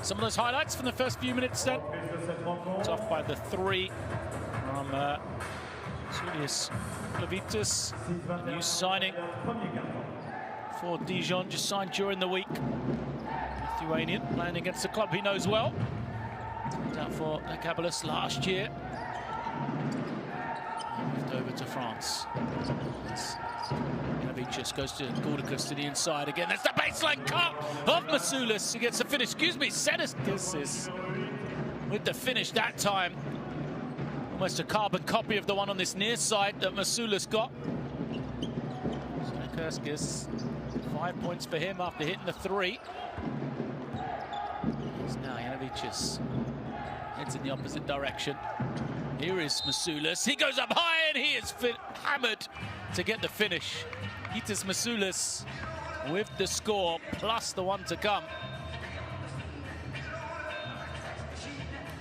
Some of those highlights from the first few minutes then. It's off by the 3 from Julius Clavitas, new signing for Dijon, just signed during the week. Lithuanian, playing against a club he knows well. Out for Cabalus last year. Moved over to France. Janavicius goes to Gordicus to the inside again. That's the baseline cut of Masoulas. He gets the finish. Excuse me, Sedeskisis with the finish that time. Almost a carbon copy of the one on this near side that Masoulas got. Sedeskisis, 5 points for him after hitting the 3. It's now Janavicius. Heads in the opposite direction. Here is Masoulas. He goes up high and he is hammered to get the finish. Gytis Masoulas with the score plus the one to come.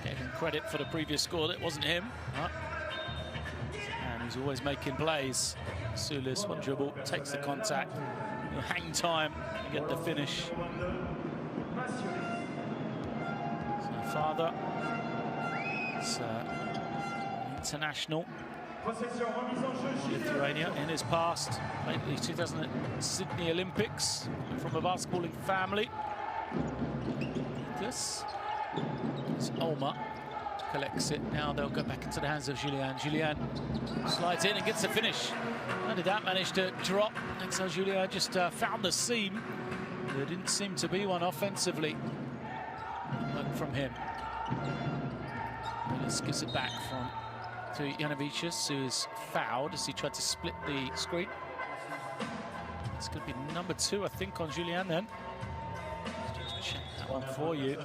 Gave him credit for the previous score. That wasn't him. And he's always making plays. Masoulas, one dribble, takes the contact. Hang time to get the finish. So father. It's international. Lithuania in his past, played the 2000 Sydney Olympics from a basketballing family. This is Olma, collects it. Now they'll go back into the hands of Julien. Julien slides in and gets the finish. How did that manage to drop? Thanks how Julien just found the seam. There didn't seem to be one offensively. Work from him. Let's gives it back to Janavicius, who is fouled as he tried to split the screen. It's going to be number 2, I think, on Julien then. Just check that one for you.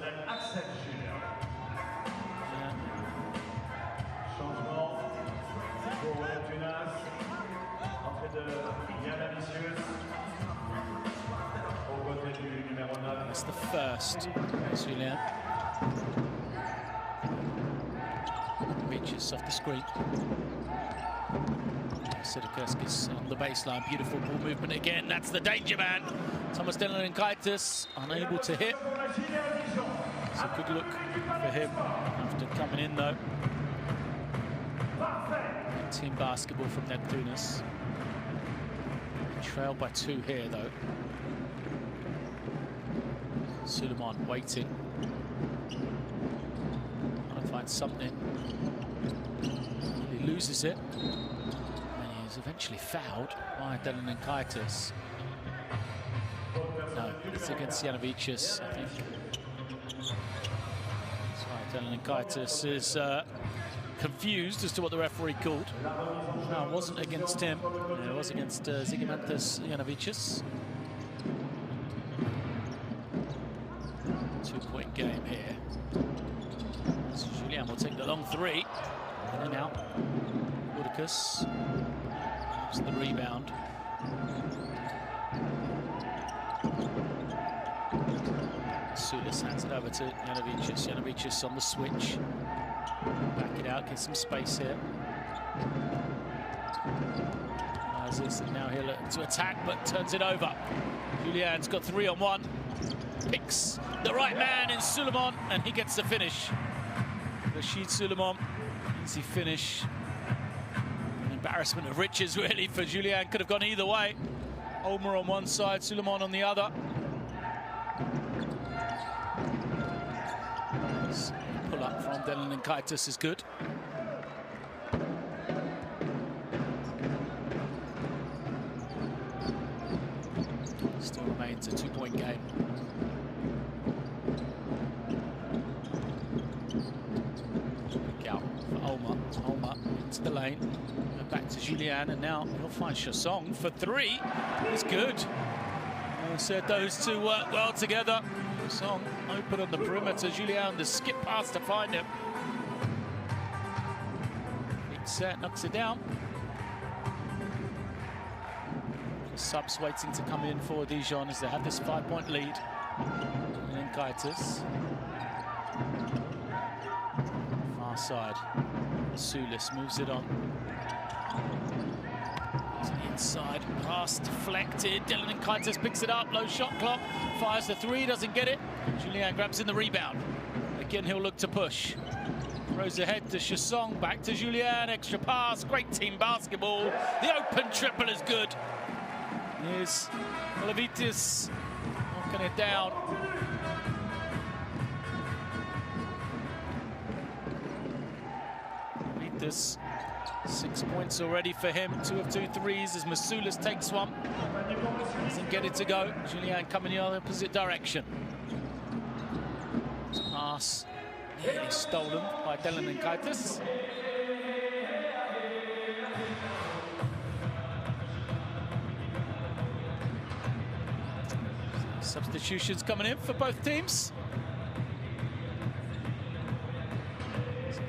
That's the first, Julien. Reaches off the screen. Sedeskisis on the baseline. Beautiful ball movement again. That's the danger man. Thomas Delaninkaitis unable to hit. It's a good look for him after coming in though. Team basketball from Neptunus. Trailed by 2 here though. Suleiman waiting. Trying to find something. He loses it. And he's eventually fouled by Delaninkaitis. No, it's against Janavicius, I think. That's right, Delaninkaitis is confused as to what the referee called. No, it wasn't against him. It was against Zigimantas Janavicius. 2-point game here. So Julien will take the long 3. In and out. Gordicus grabs the rebound. Masoulas hands it over to Janavicius. Janavicius on the switch. Back it out, get some space here. Now he'll look to attack, but turns it over. Julien's got 3-on-1. Picks the right man in Suleiman, and he gets the finish. Rashid Suleiman, easy finish. An embarrassment of riches, really, for Julien. Could have gone either way. Olma on one side, Suleiman on the other. Pull up from Delaninkaitis is good. Still remains a 2-point game. Look out for Olma. Olma into the lane. Back to Julien, and now he'll find Chassong for 3. It's good. I said those two work well together. Chassong open on the perimeter. Julien the skip pass to find him. Big set, knocks it down. Subs waiting to come in for Dijon as they have this 5-point lead. Delaninkaitis. Far side. Masoulas moves it on. To the inside, pass deflected. Dylan Nkaitis picks it up, low shot clock, fires the three, doesn't get it. Julian grabs in the rebound. Again, he'll look to push. Throws ahead to Chasson, back to Julian, extra pass, great team basketball. The open triple is good. Here's Levitis knocking it down. Levitis, 6 points already for him. 2 of 2 threes as Masoulas takes one. Doesn't get it to go. Julian coming the opposite direction. Pass nearly stolen by Dylan Nkaitis. Substitutions coming in for both teams.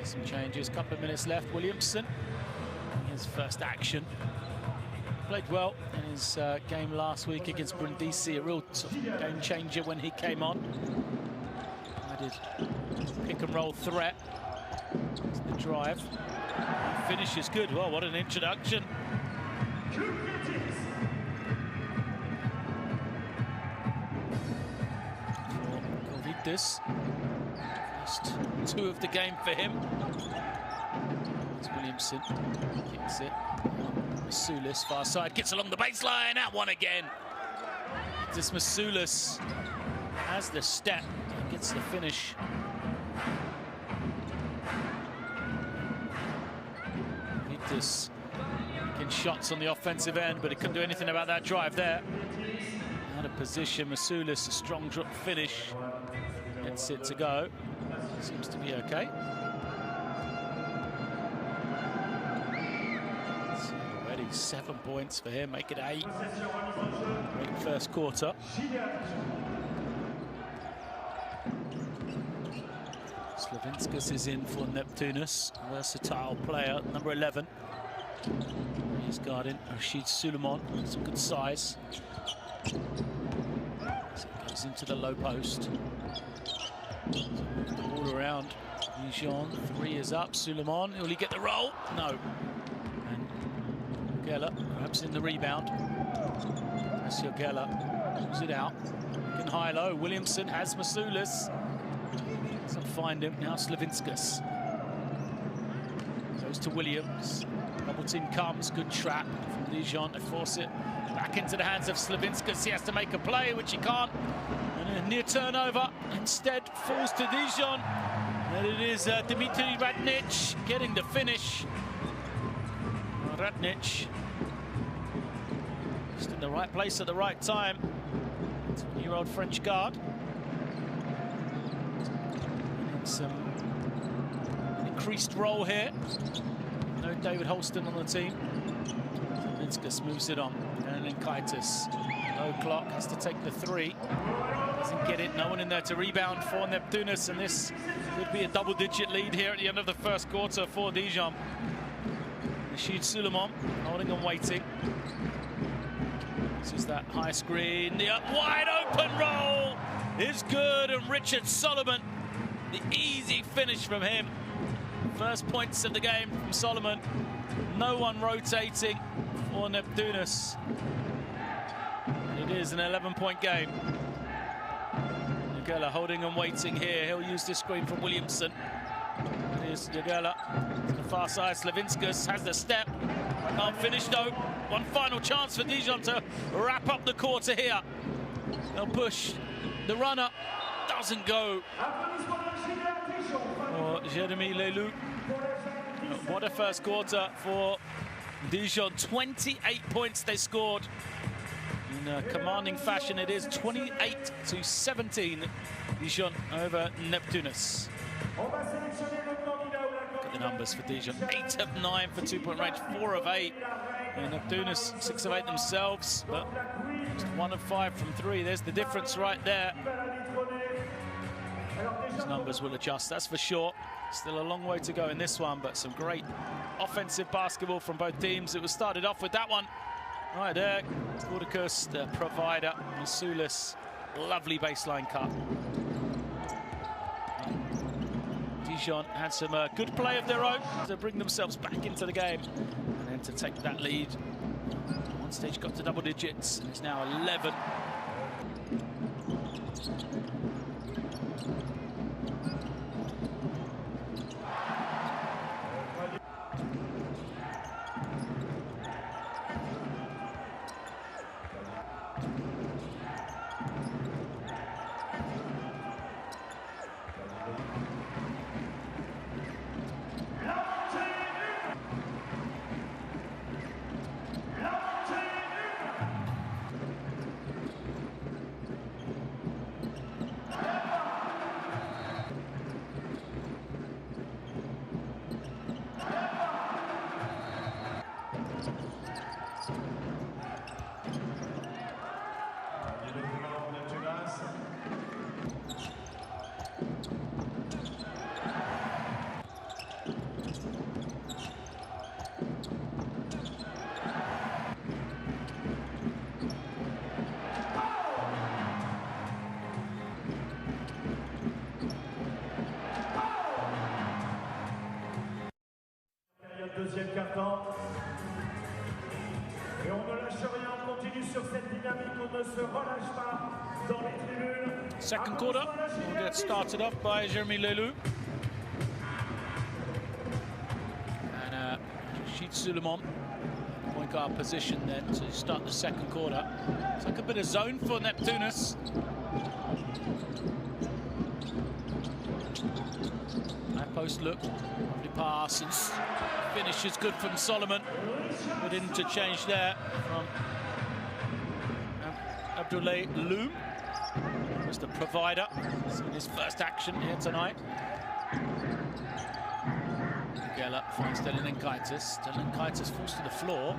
Some changes, couple of minutes left. Williamson, his first action. Played well in his game last week against Brindisi, a real sort of game changer when he came on. Added pick and roll threat. The drive. Finish is good. Well, what an introduction. Corvitas. First 2 of the game for him. It's Williamson. Kicks it. Masoulas, far side, gets along the baseline. That one again. This Masoulas has the step and gets the finish. Corvitas making shots on the offensive end, but he couldn't do anything about that drive there. Out of position, Masoulas, a strong drop finish. Gets it to go. Seems to be okay. So already 7 points for him, make it 8. Great first quarter. Slavinskas is in for Neptunus. Versatile player, number 11. He's guarding Rashid Suleiman, some good size. So it goes into the low post. So moves the ball around. Dijon, 3 is up. Suleiman, will he get the roll? No. And Geller grabs in the rebound. Monsieur Geller moves it out. Looking high-low. Williamson has Masoulas. Doesn't find him. Now Slavinskas. Goes to Williams. Double team comes. Good trap from Dijon to force it back into the hands of Slavinskas. He has to make a play, which he can't. And a near turnover. Instead falls to Dijon. And it is Dimitri Radnic getting the finish. Radnic just in the right place at the right time. 20-year-old French guard. Some increased role here. No David Holston on the team. Slavinskas moves it on. And Nkaitis. No clock, has to take the 3. Doesn't get it, no one in there to rebound for Neptunus, and this could be a double-digit lead here at the end of the first quarter for Dijon. Rashid Suleiman holding and waiting. This is that high screen. The wide open roll is good, and Richard Solomon, the easy finish from him. First points of the game from Solomon. No one rotating for Neptunus. It is an 11-point game. Geller holding and waiting here. He'll use this screen from Williamson. Here's Geller to the far side. Slavinskas has the step. Can't finish though. One final chance for Dijon to wrap up the quarter here. They'll push. The runner doesn't go. For Jeremy Leloup. What a first quarter for Dijon. 28 points they scored. In a commanding fashion, it is 28-17. Dijon over Neptunus. Look at the numbers for Dijon. 8 of 9 for 2-point range, 4 of 8. And Neptunus, 6 of 8 themselves, but just 1 of 5 from 3. There's the difference right there. These numbers will adjust, that's for sure. Still a long way to go in this one, but some great offensive basketball from both teams. It was started off with that one. Right there, Gordikus, the provider, Masoulas, lovely baseline cut. Dijon had some good play of their own to bring themselves back into the game and then to take that lead one stage got to double digits, and it's now 11. Deuxième quart-temps. Et on ne lâche rien, on continue sur cette dynamique, on ne se relâche pas dans les tribunes. Second quarter will get started off by Jérémy Lelou. And Rachid Suleiman, point guard position then to start the second quarter. It's like a bit of zone for Neptunus. High post look, lovely pass, and finish is good from Solomon. Good interchange there from Abdoulaye Loum. He was the provider in his first action here tonight. Geller finds Delininkaitis. Delininkaitis falls to the floor.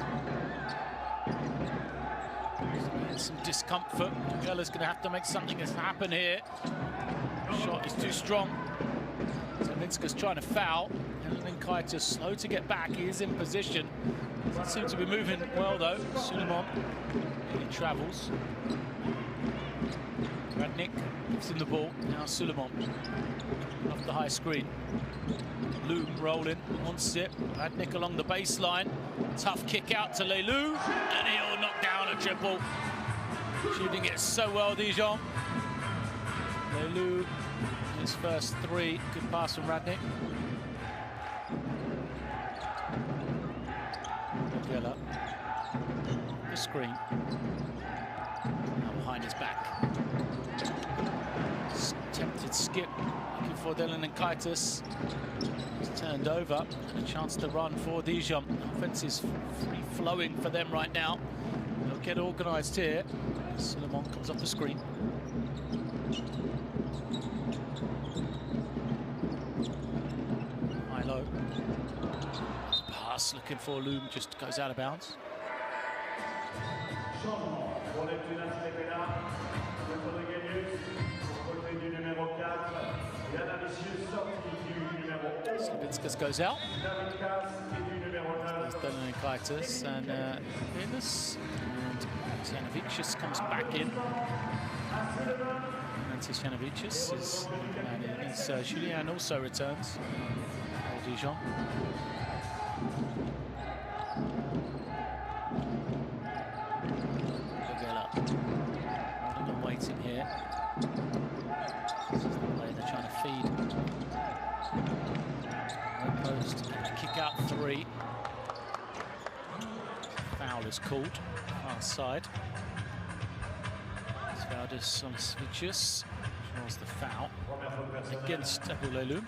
Some discomfort. Geller's going to have to make something happen here. Shot is too strong. Zelinska's trying to foul. Delininkaitis slow to get back. He is in position. Doesn't seem to be moving well though. Suleiman, he travels. Radnik gives him the ball. Now Suleiman off the high screen. Loum rolling, wants it. Radnik along the baseline. Tough kick out to Lelou, and he'll knock down a triple. Shooting it so well, Dijon. Lelou, his first three. Good pass from Radnik. Geller, the screen. Now behind his back. Tempted skip, looking for Delininkaitis. He's turned over, and a chance to run for Dijon. Offense is free-flowing for them right now. They'll get organised here. Suleiman comes off the screen. High-low. Pass looking for Loum, just goes out of bounds. Slavinskas goes out. There's Delininkaitis and Venus. And Janavicius comes back in. Mantis Janavicius is Julien also returns. Dijon. Running and waiting here. This is the play they're trying to feed. Post, kick out three. Foul is called. Far side. Svaldis on Svicius. Draws the foul against Abdoulaye Loum.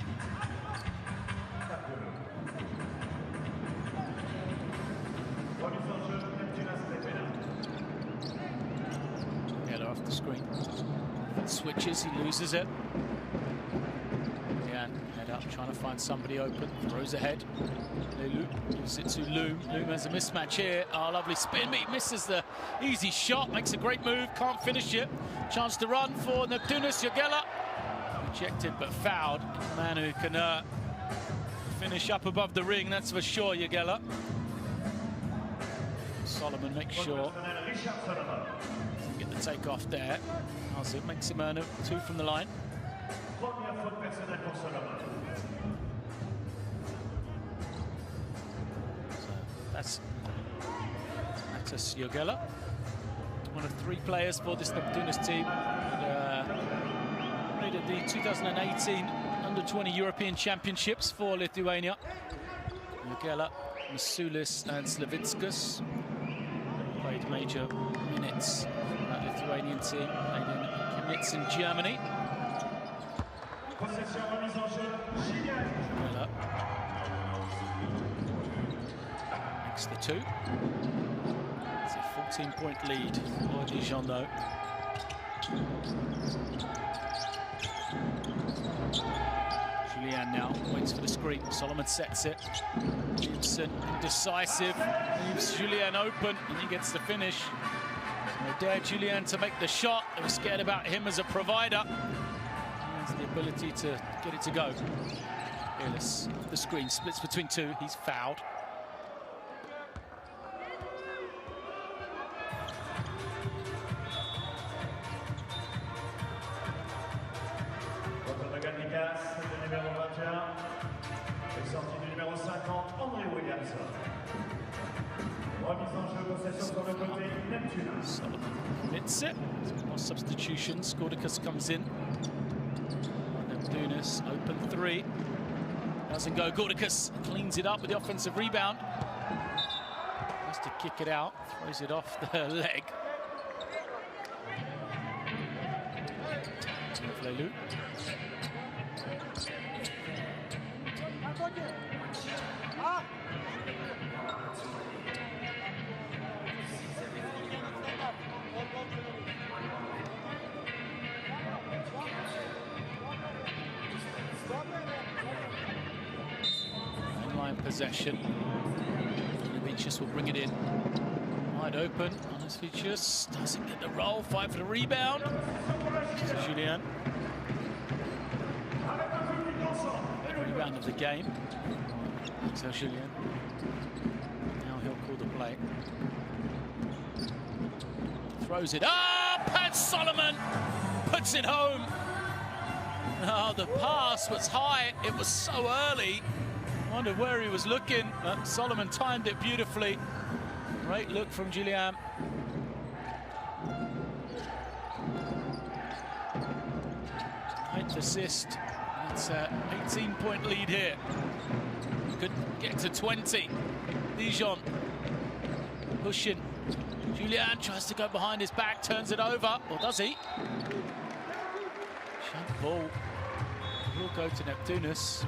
Geller off the screen. Switches, he loses it. Yeah, head up, trying to find somebody open. Throws ahead. Lelou gives it to Loum. Loum has a mismatch here. Oh, lovely spin, but he misses the easy shot. Makes a great move, can't finish it. Chance to run for Neptunus Geller. Rejected but fouled. Man who can finish up above the ring, that's for sure, Geller. Solomon makes sure. Get the take off there. It makes him earn two from the line. So that's Bartosz Jogela, one of 3 players for this Neptūnas team. Played at the 2018 Under-20 European Championships for Lithuania. Jogela, Masiulis and Slavickas played major minutes for that Lithuanian team, played in Chemnitz in Germany. Jogela makes the 2. It's a 14-point lead for Dijon though. Julian now waits for the screen. Solomon sets it. Gibson indecisive, leaves Julian open, and he gets the finish. They dare Julian to make the shot. They were scared about him as a provider. He has the ability to get it to go. Fearless off the screen, splits between 2. He's fouled. Solomon commits it. No substitutions. Gordikas comes in. Neptūnas open 3. Doesn't go. Gordikas cleans it up with the offensive rebound. Has to kick it out. Throws it off the leg. Lelu. Inline possession. Janovicius will bring it in. Wide open. Janovicius doesn't get the roll. Fight for the rebound. To Julian. Rebound of the game. So Julian. Now he'll call the play. Throws it up, and Solomon puts it home. Oh, the pass was high. It was so early. Wondered where he was looking, but Solomon timed it beautifully. Great look from Julian. Ninth assist. It's an 18-point lead here. Could get to 20. Dijon pushing. Julian tries to go behind his back, turns it over, or does he? Shot ball will go to Neptūnas.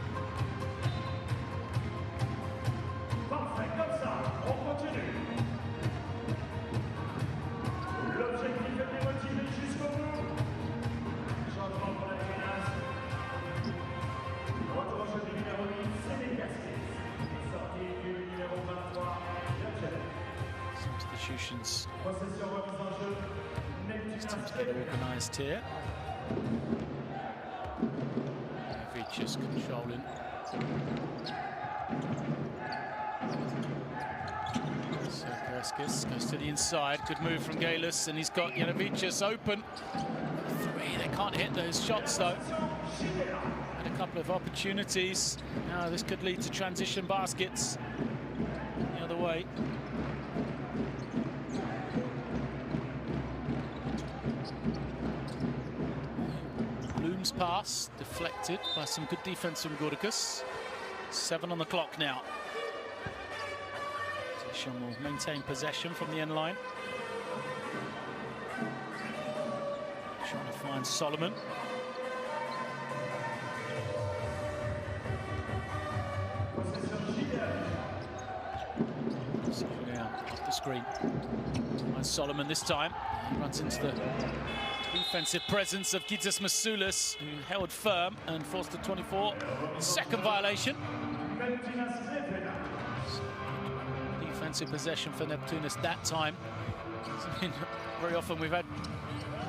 Substitutions. These teams get organised here. Janovicius controlling. So Perskis goes to the inside. Good move from Galis, and he's got Janovicius open. 3. They can't hit those shots though. Had a couple of opportunities. Now this could lead to transition baskets. The other way. Bloom's pass deflected by some good defense from Gordikas. 7 on the clock now. Dijon will maintain possession from the end line. Trying to find Solomon. So now off the screen. Finds Solomon this time. He runs into the defensive presence of Gytis Masiulis, who held firm and forced a 24. Second violation. Defensive possession for Neptūnas that time. Very often we've had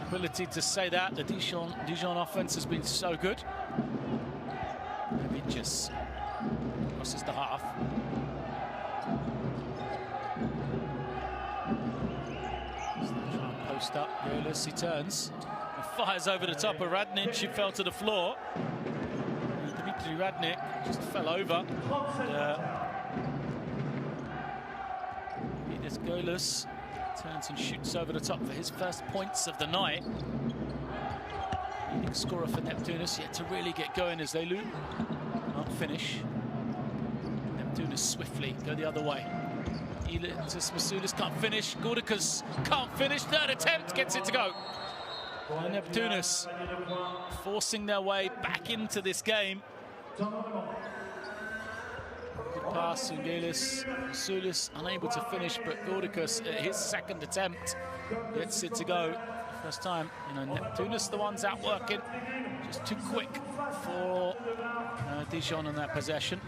the ability to say that. The Dijon offense has been so good. Janovicius crosses the half. Post up, Galis, he turns. He fires over the top of Radnić, he fell to the floor. Dmitry Radnić just fell over. It is Galis Turns and shoots over the top for his first points of the night. Leading scorer for Neptunus, yet to really get going as they can't finish. Neptunus swiftly go the other way. Ilitis Masiulis can't finish. Gourdikas can't finish. Third attempt gets it to go. And Neptunus forcing their way back into this game. Good pass, Ilitis Masiulis unable to finish, but Gourdikas at his second attempt gets it to go. First time, Neptunus the ones out working. Just too quick for Dijon on that possession.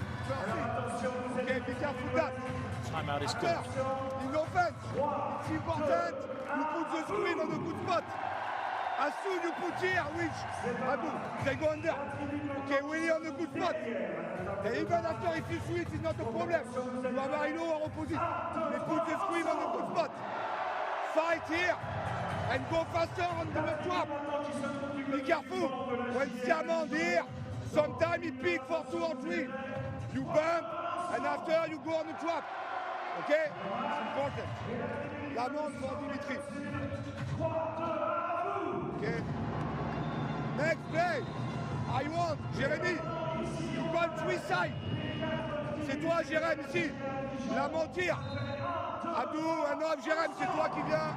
Timeout is good. In offense, it's important. You put the screen on a good spot. As soon you put here, which Abu, they go under. Okay, really on a good spot. And even after if you switch, it's not a problem. You have Ailo or opposite. They put the screen on a good spot. Fight here and go faster on the trap. Be careful. When Siamand here, sometimes he pick for 2 or 3. You bump and after you go on the trap. Okay? It's important. Lamont for Dimitri. Okay. Next play. I want Jérémy. You call 3 sides. C'est toi, Jérémy, ici. Lamont tire. Abdou, un homme, Jérémy, c'est toi qui viens.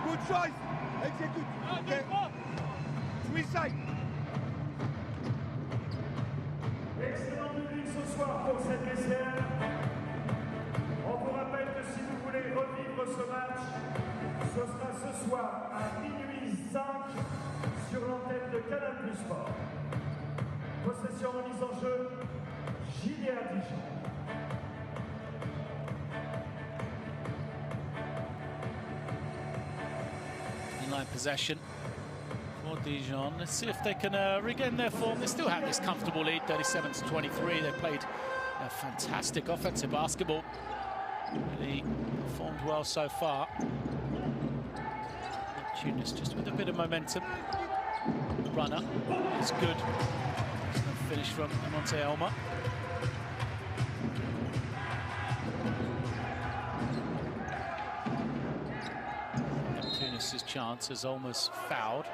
Good choice. Exécute. Okay. 3 sides. Excellent public ce soir pour cette vestiaire. On vous rappelle que si vous voulez revivre ce match, ce sera ce soir à minuit 5 sur l'antenne de Canal+ Sport. Possession remise en jeu, Julien Dijon. Line possession for Dijon. Let's see if they can regain their form. They still have this comfortable lead, 37-23. They played a fantastic offensive basketball. Really performed well so far. Neptunus just with a bit of momentum. The runner is good. Finish from Monte Elma. Neptunus' chance as Olma's fouled.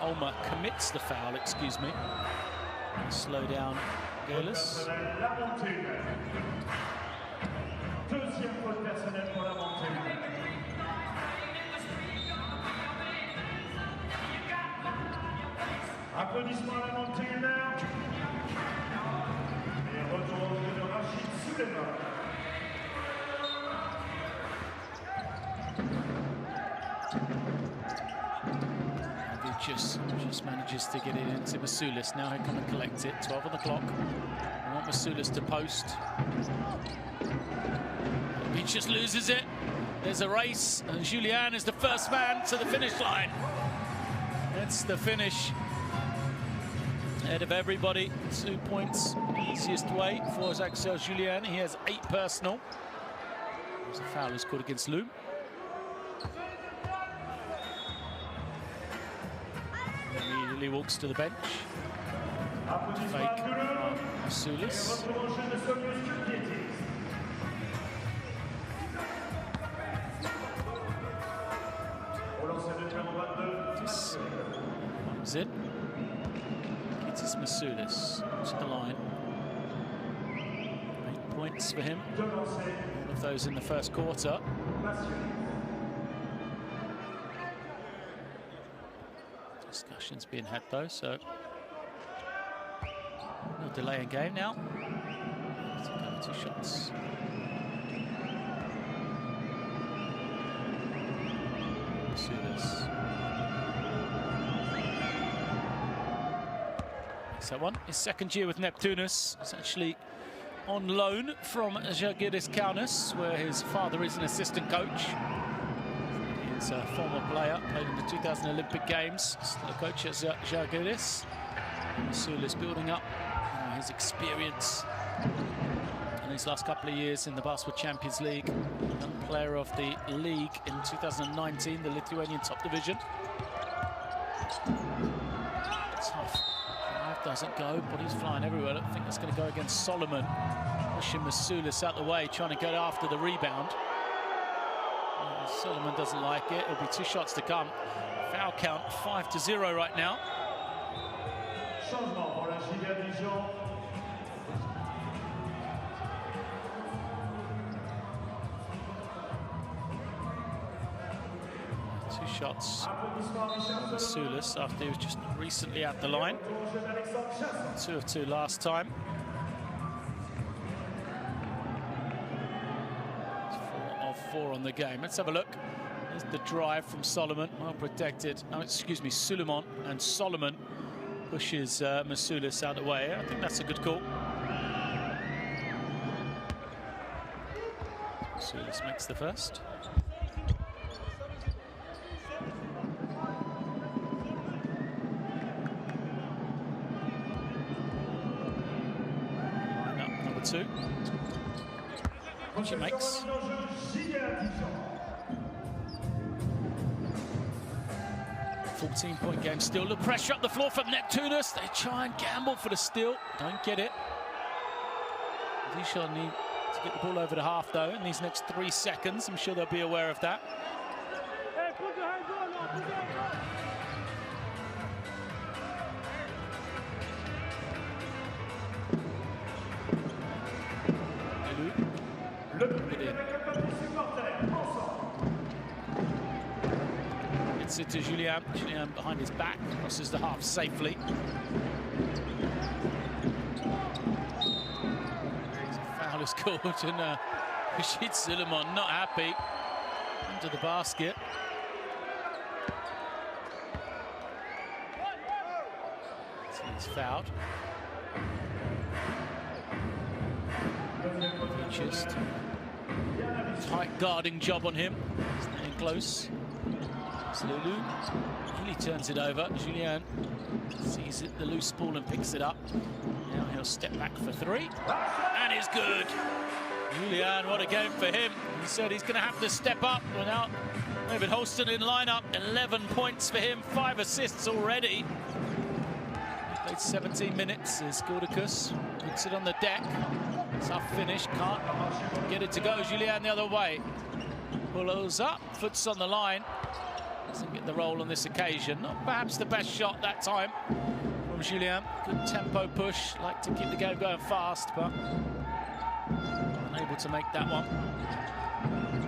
Olma commits the foul, excuse me. Slow down Galis. Deuxième faute personnelle pour la montée. Applaudissements à la montée. Et retour au jeu de Rachid Souleiman. Just manages to get it into Masiulis. Now he'll come and collect it. 12 on the clock. I want Masiulis to post. He just loses it. There's a race, and Julien is the first man to the finish line. That's the finish. Ahead of everybody. 2 points. Easiest way for Axel Julien. He has 8 personal. There's a foul is called against Loom. Immediately walks to the bench. Fake Masiulis. Comes in. Ilitis Masiulis to the line. 8 points for him. All of those in the first quarter. Discussions being had though, so no delay in game now. 2 shots. Masiulis. Makes that one. His second year with Neptunus. It's actually on loan from Žalgiris Kaunas, where his father is an assistant coach. He's a former player, played in the 2000 Olympic Games, still a coach at Žalgiris. Masiulis building up his experience in these last couple of years in the Basketball Champions League. Young player of the league in 2019, the Lithuanian top division. Tough. Drive doesn't go, but he's flying everywhere. I don't think that's going to go against Solomon. Pushing Masiulis out the way, trying to get after the rebound. Suleiman doesn't like it. It'll be 2 shots to come. Foul count 5-0 right now. Changement pour la Giga Dijon. 2 shots on Masulis after he was just recently at the line. 2 of 2 last time. 4 of 4 on the game. Let's have a look. There's the drive from Solomon, well protected. Oh, excuse me, Suleiman, and Solomon pushes Masulis out of the way. I think that's a good call. Masulis makes the first. Line-up number 2, which he makes. 14-point game still. The pressure up the floor from Neptunus. They try and gamble for the steal. Don't get it. Dijon need to get the ball over the half, though, in these next 3 seconds. I'm sure they'll be aware of that. It's it to Julian. Julian behind his back, crosses the half safely. Foul is called, and Rashid Suleiman not happy. Into the basket. So he's fouled. Just tight guarding job on him. Staying close. Lulu really turns it over. Julian sees it, the loose ball, and picks it up. Now he'll step back for 3, and it's good. Julian, what a game for him. He said he's going to have to step up without David Holston in lineup. 11 points for him, 5 assists already. He played 17 minutes as Gordicus puts it on the deck. Tough finish, can't get it to go. Julian the other way. Pulls up, foot's on the line. Doesn't get the roll on this occasion. Not perhaps the best shot that time from Julian. Good tempo push, like to keep the game going fast, but unable to make that one.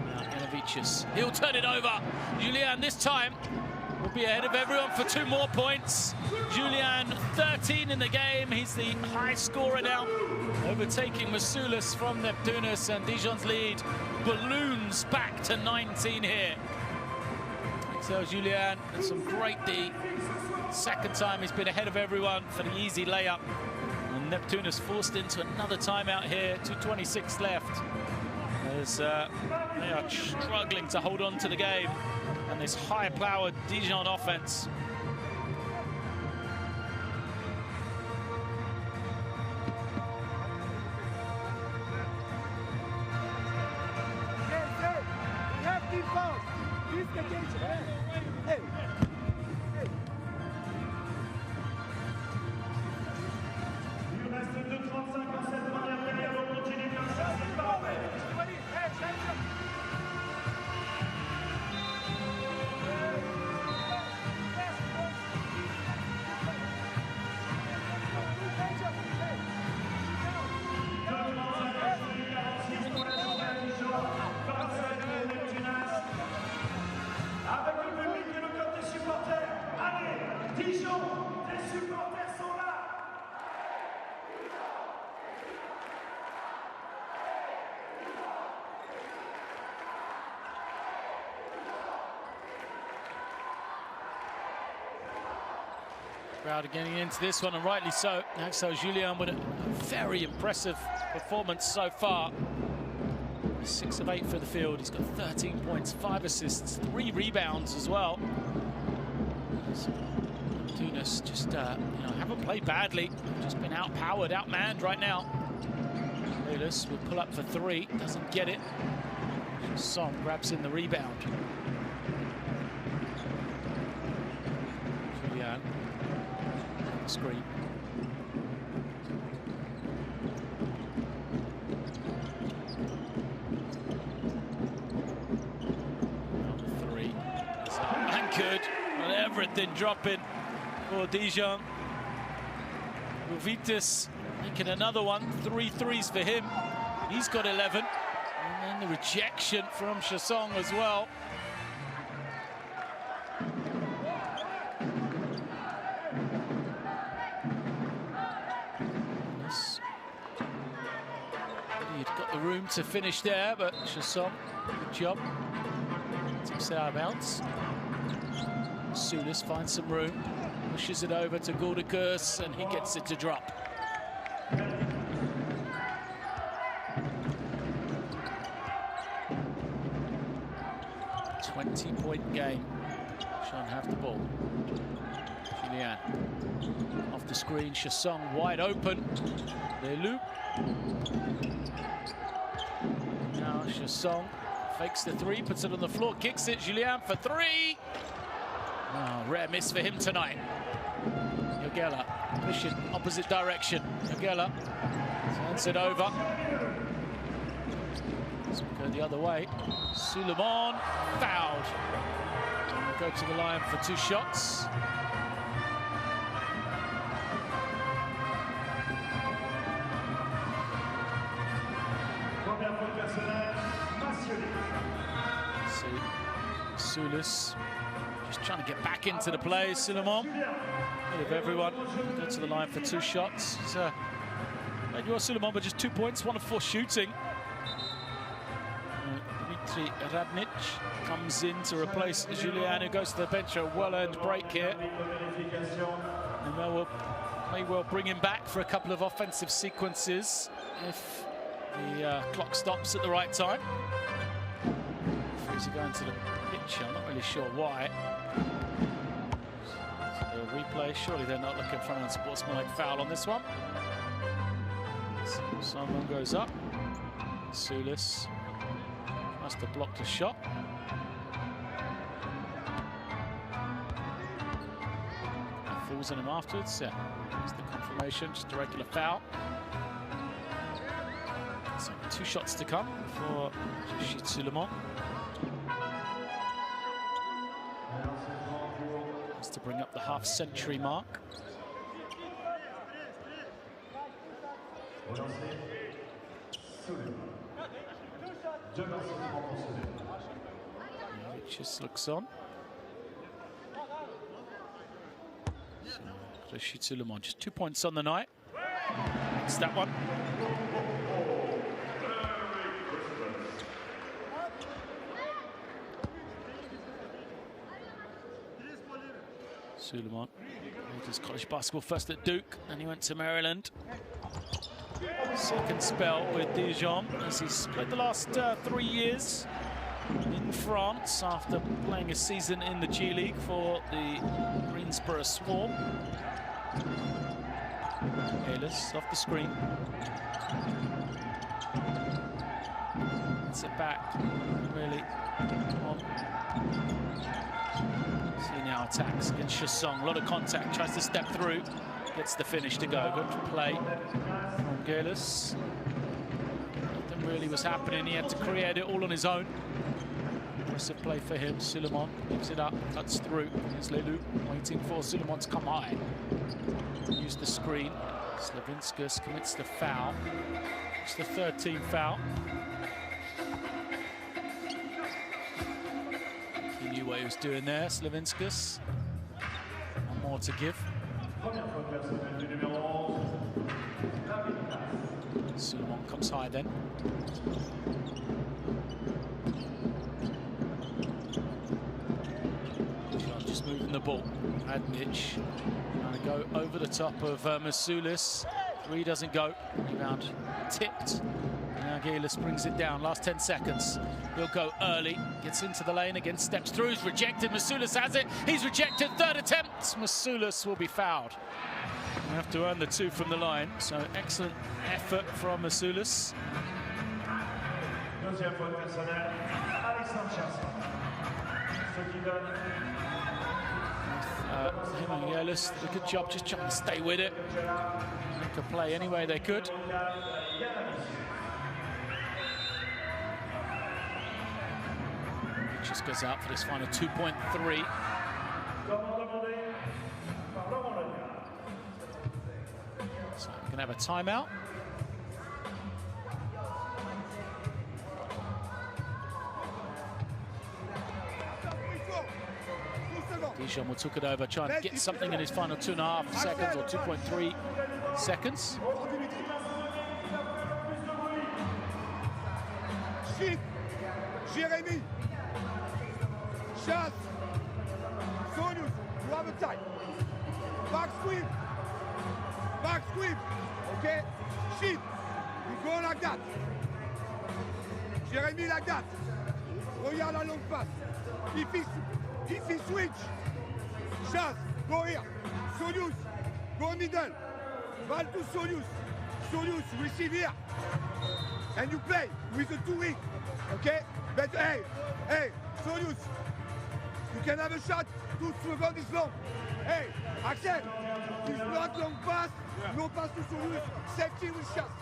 Now Yanavicius, he'll turn it over. Julian this time will be ahead of everyone for 2 more points. Julian 13 in the game. He's the high scorer now, overtaking Masulis from Neptunus, and Dijon's lead balloons back to 19 here. So Julian, and some great D. Second time he's been ahead of everyone for the easy layup. And Neptunus forced into another timeout here. 2:26 left. As they are struggling to hold on to the game. And this high-powered Dijon offense. Il reste 2:35 dans cette première période. On continue comme ça, c'est parfait. Avec le public et le cœur des supporters. Allez, Dijon, les supporters sont là. Crowd are getting into this one, and rightly so. Axel Julian with a very impressive performance so far. 6 of 8 for the field. He's got 13 points, 5 assists, 3 rebounds as well. Tunis just, haven't played badly. Just been outpowered, outmanned right now. Lewis will pull up for 3, doesn't get it. Song grabs in the rebound. Julian, screen. everything dropping for Dijon. Vitas making another one, 3 threes for him. He's got 11. And then the rejection from Chassong as well. He'd got the room to finish there, but Chassong, good job. Tips it out of bounds. Sulis finds some room, pushes it over to Guldakus, and he gets it to drop. 20-point game. Shan't have the ball. Julian off the screen. Chassong wide open. Lelou. Now Chassong fakes the three, puts it on the floor, kicks it. Julian for three. Oh, rare miss for him tonight. Yogela pushing opposite direction. Yogela turns it over. Let's go the other way. Suleiman fouled. Go to the line for 2 shots. See, Sulis just trying to get back into the play. Suleiman, bit of everyone. Go to the line for 2 shots. You are Suleiman, but just 2 points, 1 of 4 shooting. Dmitry Radnic comes in to replace Julian, who goes to the bench. A well-earned break here. And may well bring him back for a couple of offensive sequences if the clock stops at the right time. He's going to the pitch. I'm not really sure why. So a replay. Surely they're not looking for an unsportsmanlike foul on this one. So Simon goes up. Sulis must have blocked a shot. And falls on him afterwards. Yeah, that's the confirmation. Just a regular foul. So 2 shots to come for Rachid Suleiman. Just to bring up the half-century mark. Just looks on. So, Rachid Suleiman, just 2 points on the night. It's that one. Suleiman made his college basketball first at Duke, and he went to Maryland. Second spell with Dijon, as he's played the last 3 years in France after playing a season in the G League for the Greensboro Swarm. Ellis off the screen. It's it back, really on. See now attacks against Chassong, a lot of contact, tries to step through, gets the finish to go. Good play from Gelis. Nothing really was happening, he had to create it all on his own. Impressive play for him. Suleiman gives it up, cuts through. Here's Lelou waiting for Suleiman to come high. Use the screen. Slavinskas commits the foul. It's the 3rd team foul. He knew what he was doing there, Slavinskas. 1 more to give. Suleiman comes high then. Just moving the ball. Radnic trying to go over the top of Masulis. 3 doesn't go. Rebound tipped. Now Gelis brings it down. Last 10 seconds. He'll go early. Gets into the lane again. Steps through. He's rejected. Masulis has it. He's rejected. 3rd attempt. Masulis will be fouled. We have to earn the 2 from the line. So excellent effort from Masulis. Deuxième faute personnelle, Alexandre Chassong. Ce qui donne him and Gelis did a good job just trying to stay with it. They could play any way they could. He just goes out for this final 2.3. going to have a timeout. Dijon will took it over, trying to get something in his final 2.5 seconds or 2.3 seconds. Chip, Jérémy, Chasse, Sonius, you have a time. Back sweep, okay? Chip, you go like that. Jérémy like that. Regarde la longue passe. If he switch, Chasse, go here. Sonius, go middle. Ball to Sonius. Sonius, receive here. And you play with the 2 wing, okay? But hey, Sonius, you can have a shot. 2 seconds is long. Hey, Axel, it's not long pass, no pass to Sonius. Safety with Chasse.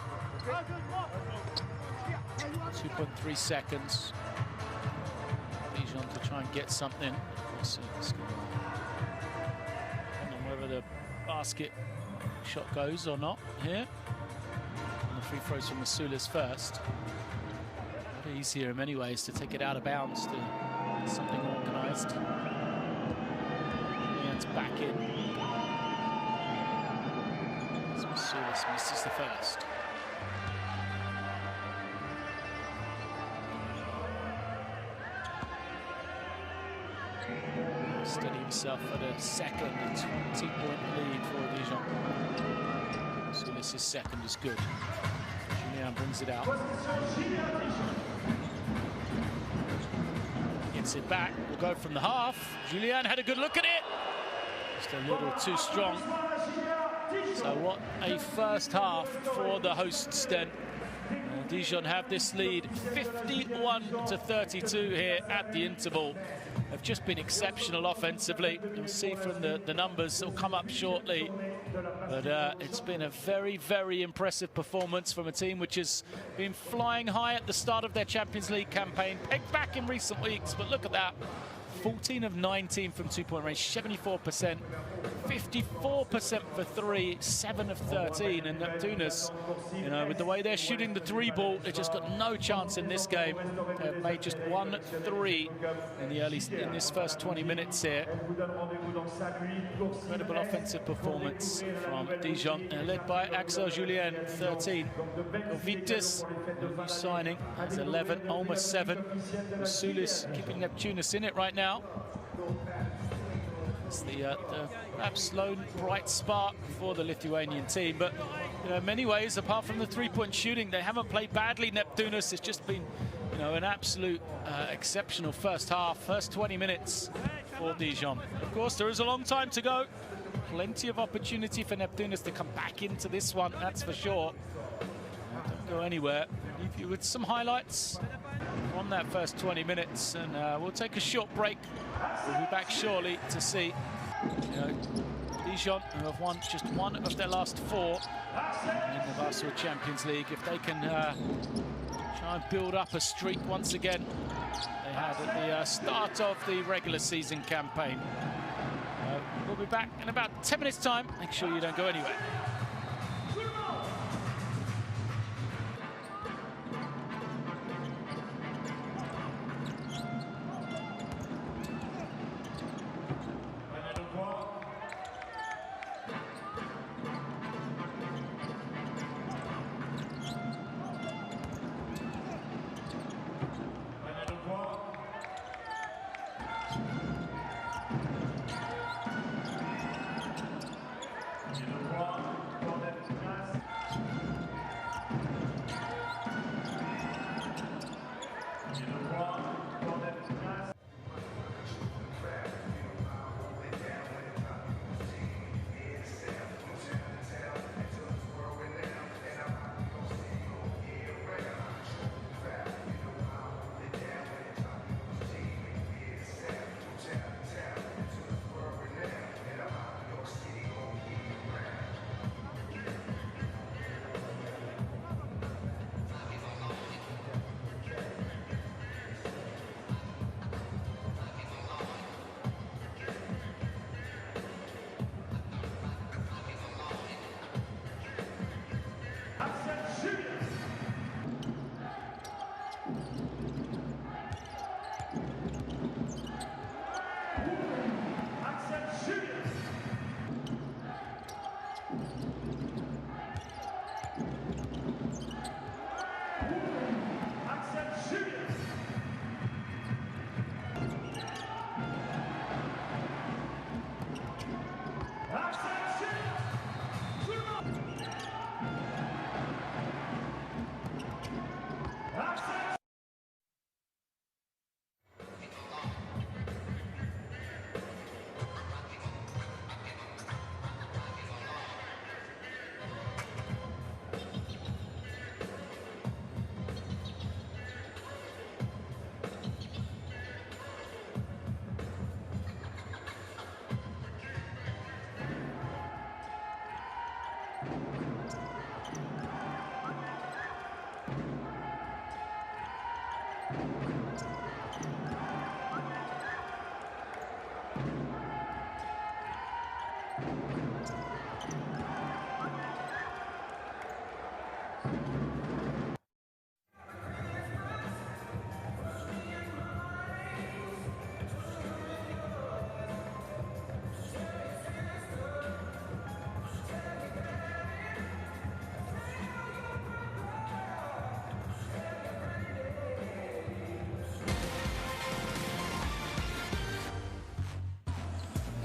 Okay? 2.3 seconds. Dijon to try and get something. Depending on whether the basket shot goes or not here. And the free throws from Masulis first. A lot easier in many ways to take it out of bounds to something organised. Julian's back in. As Masulis misses the first. Steady himself at a second, a 20-point lead for Dijon. Masulis' second is good. Julian brings it out. Gets it back, will go from the half. Julian had a good look at it. Just a little too strong. So what a first half for the hosts then. Dijon have this lead 51-32 here at the interval. Have just been exceptional offensively. You'll see from the numbers, they'll come up shortly. But it's been a very, very impressive performance from a team which has been flying high at the start of their Champions League campaign. Pegged back in recent weeks, but look at that. 14 of 19 from 2-point range, 74%, 54% for 3, 7 of 13. And Neptunus, you know, with the way they're shooting the 3 ball, they've just got no chance in this game. They've made just 1 3 in this first 20 minutes here. Incredible offensive performance from Dijon, led by Axel Julien, 13. Vitus, new signing, has 11, almost 7. Masulis keeping Neptunus in it right now. It's the perhaps lone bright spark for the Lithuanian team, but you know, in many ways, apart from the 3-point shooting, they haven't played badly. Neptunus, it's just been, you know, an absolute exceptional first half, first 20 minutes for Dijon. Of course, there is a long time to go. Plenty of opportunity for Neptunus to come back into this one, that's for sure. Don't go anywhere. I'll leave you with some highlights on that first 20 minutes, and we'll take a short break. We'll be back shortly to see, you know, Dijon, who have won just 1 of their last 4 in the Warsaw Champions League, if they can try and build up a streak once again they had at the start of the regular season campaign. We'll be back in about 10 minutes' time. Make sure you don't go anywhere.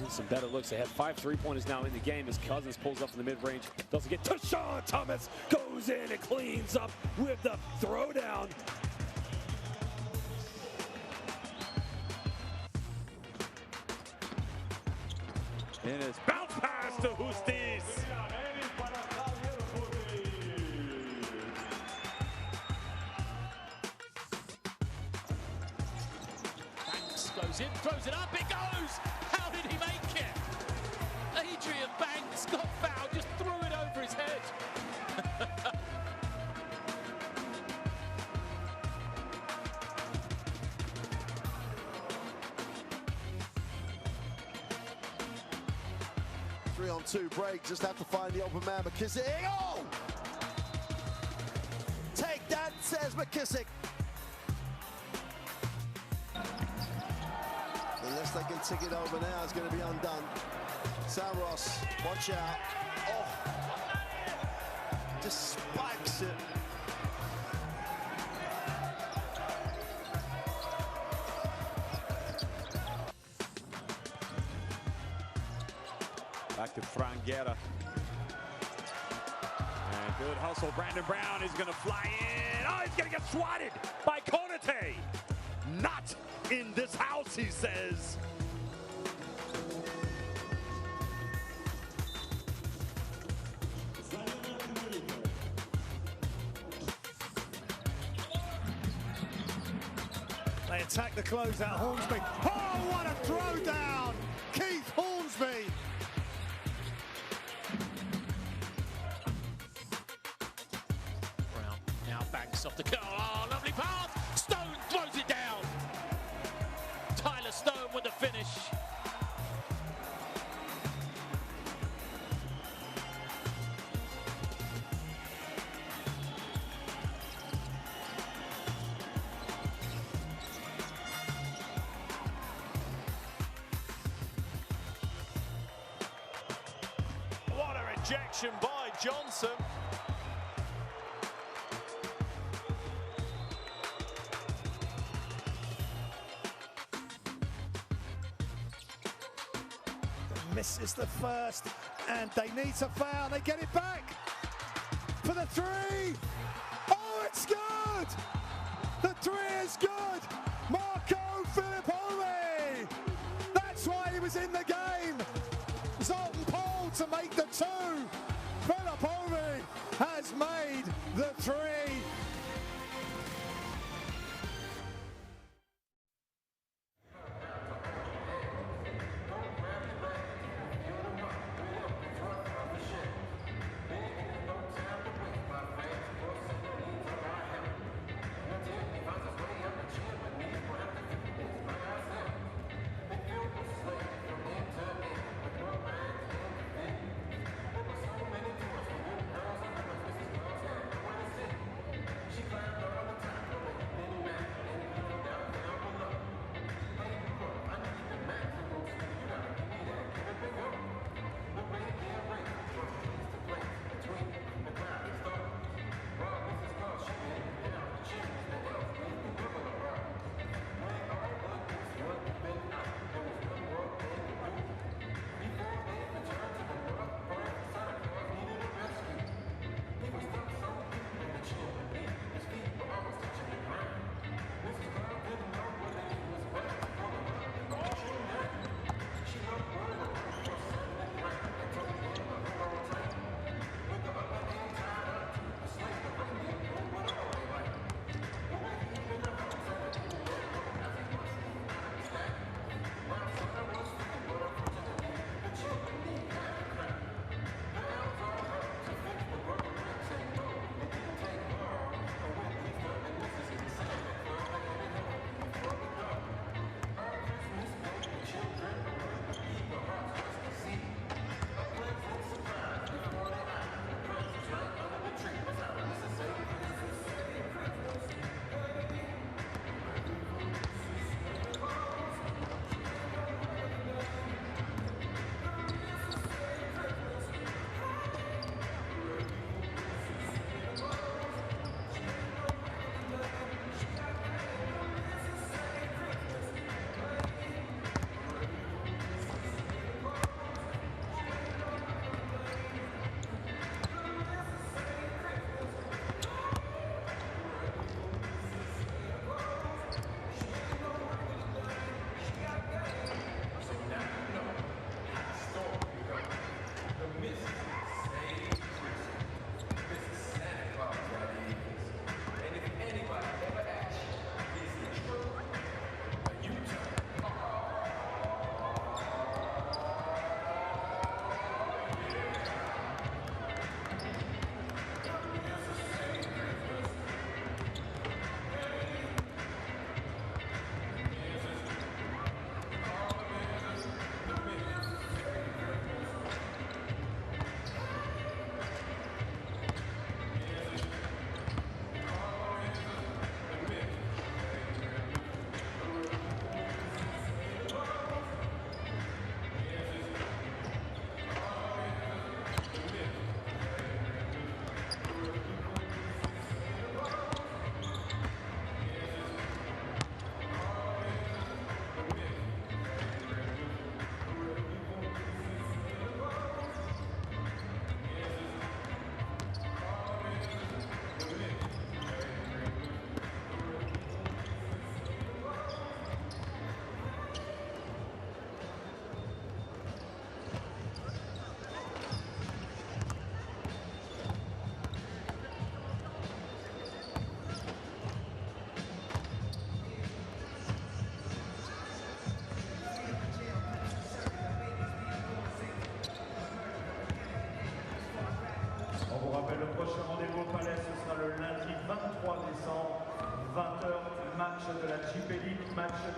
Some better looks. They had 5 3-pointers now in the game as Cousins pulls up in the mid-range. Doesn't get to Sean Thomas. Goes in and cleans up with the throwdown. And his bounce pass to Justis. Banks goes in, throws it up, it goes! How did he make it? Adrian Banks got fouled, just threw it over his head. Three-on-two break, just have to find the open man, McKissick. Oh! Take that, says McKissick. Unless they can tick it over now, it's going to be undone. Sam Ross, watch out. Oh! Just spikes it. Back to Franguera. And good hustle. Brandon Brown is going to fly in. Oh, he's going to get swatted by Konate. Not in this house, he says. They attack the closeout, Hornsby. Oh, what a throwdown! Keith Hornsby. Brown now Banks off the goal. Oh, lovely pass! Stone throws it down. Tyler Stone with the finish. What a rejection by Johnson. Misses the first, and they need to foul. They get it back for the three. Oh, it's good. The three is good. Marco Filippone. That's why he was in the game. Zoltan Paul to make the two. Filippone has made the three.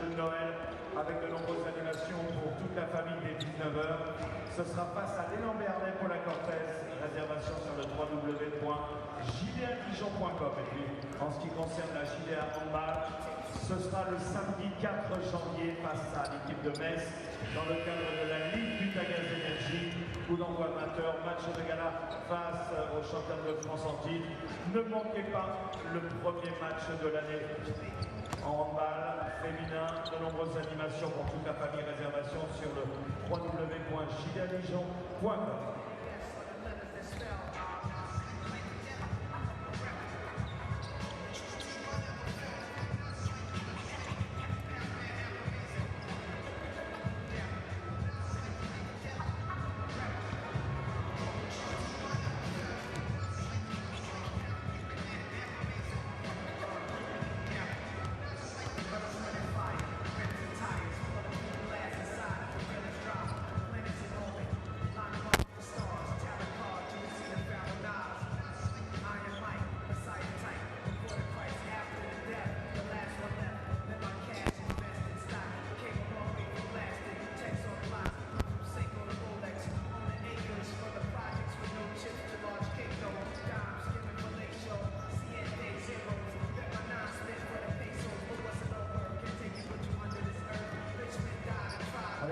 de Noël avec de nombreuses animations pour toute la famille dès 19h. Ce sera face à l'élan Bernay pour la Cortez. Réservation sur le www.jdardijon.com. Et puis, en ce qui concerne la JDR Handball, ce sera le samedi 4 janvier face à l'équipe de Metz dans le cadre de la Ligue du Tagaz Énergie. Coup d'envoi 20h, match de gala face aux champions de France en titre. Ne manquez pas le premier match de l'année en handball féminin. De nombreuses animations pour toute la famille. Réservation sur le www.jdardijon.com.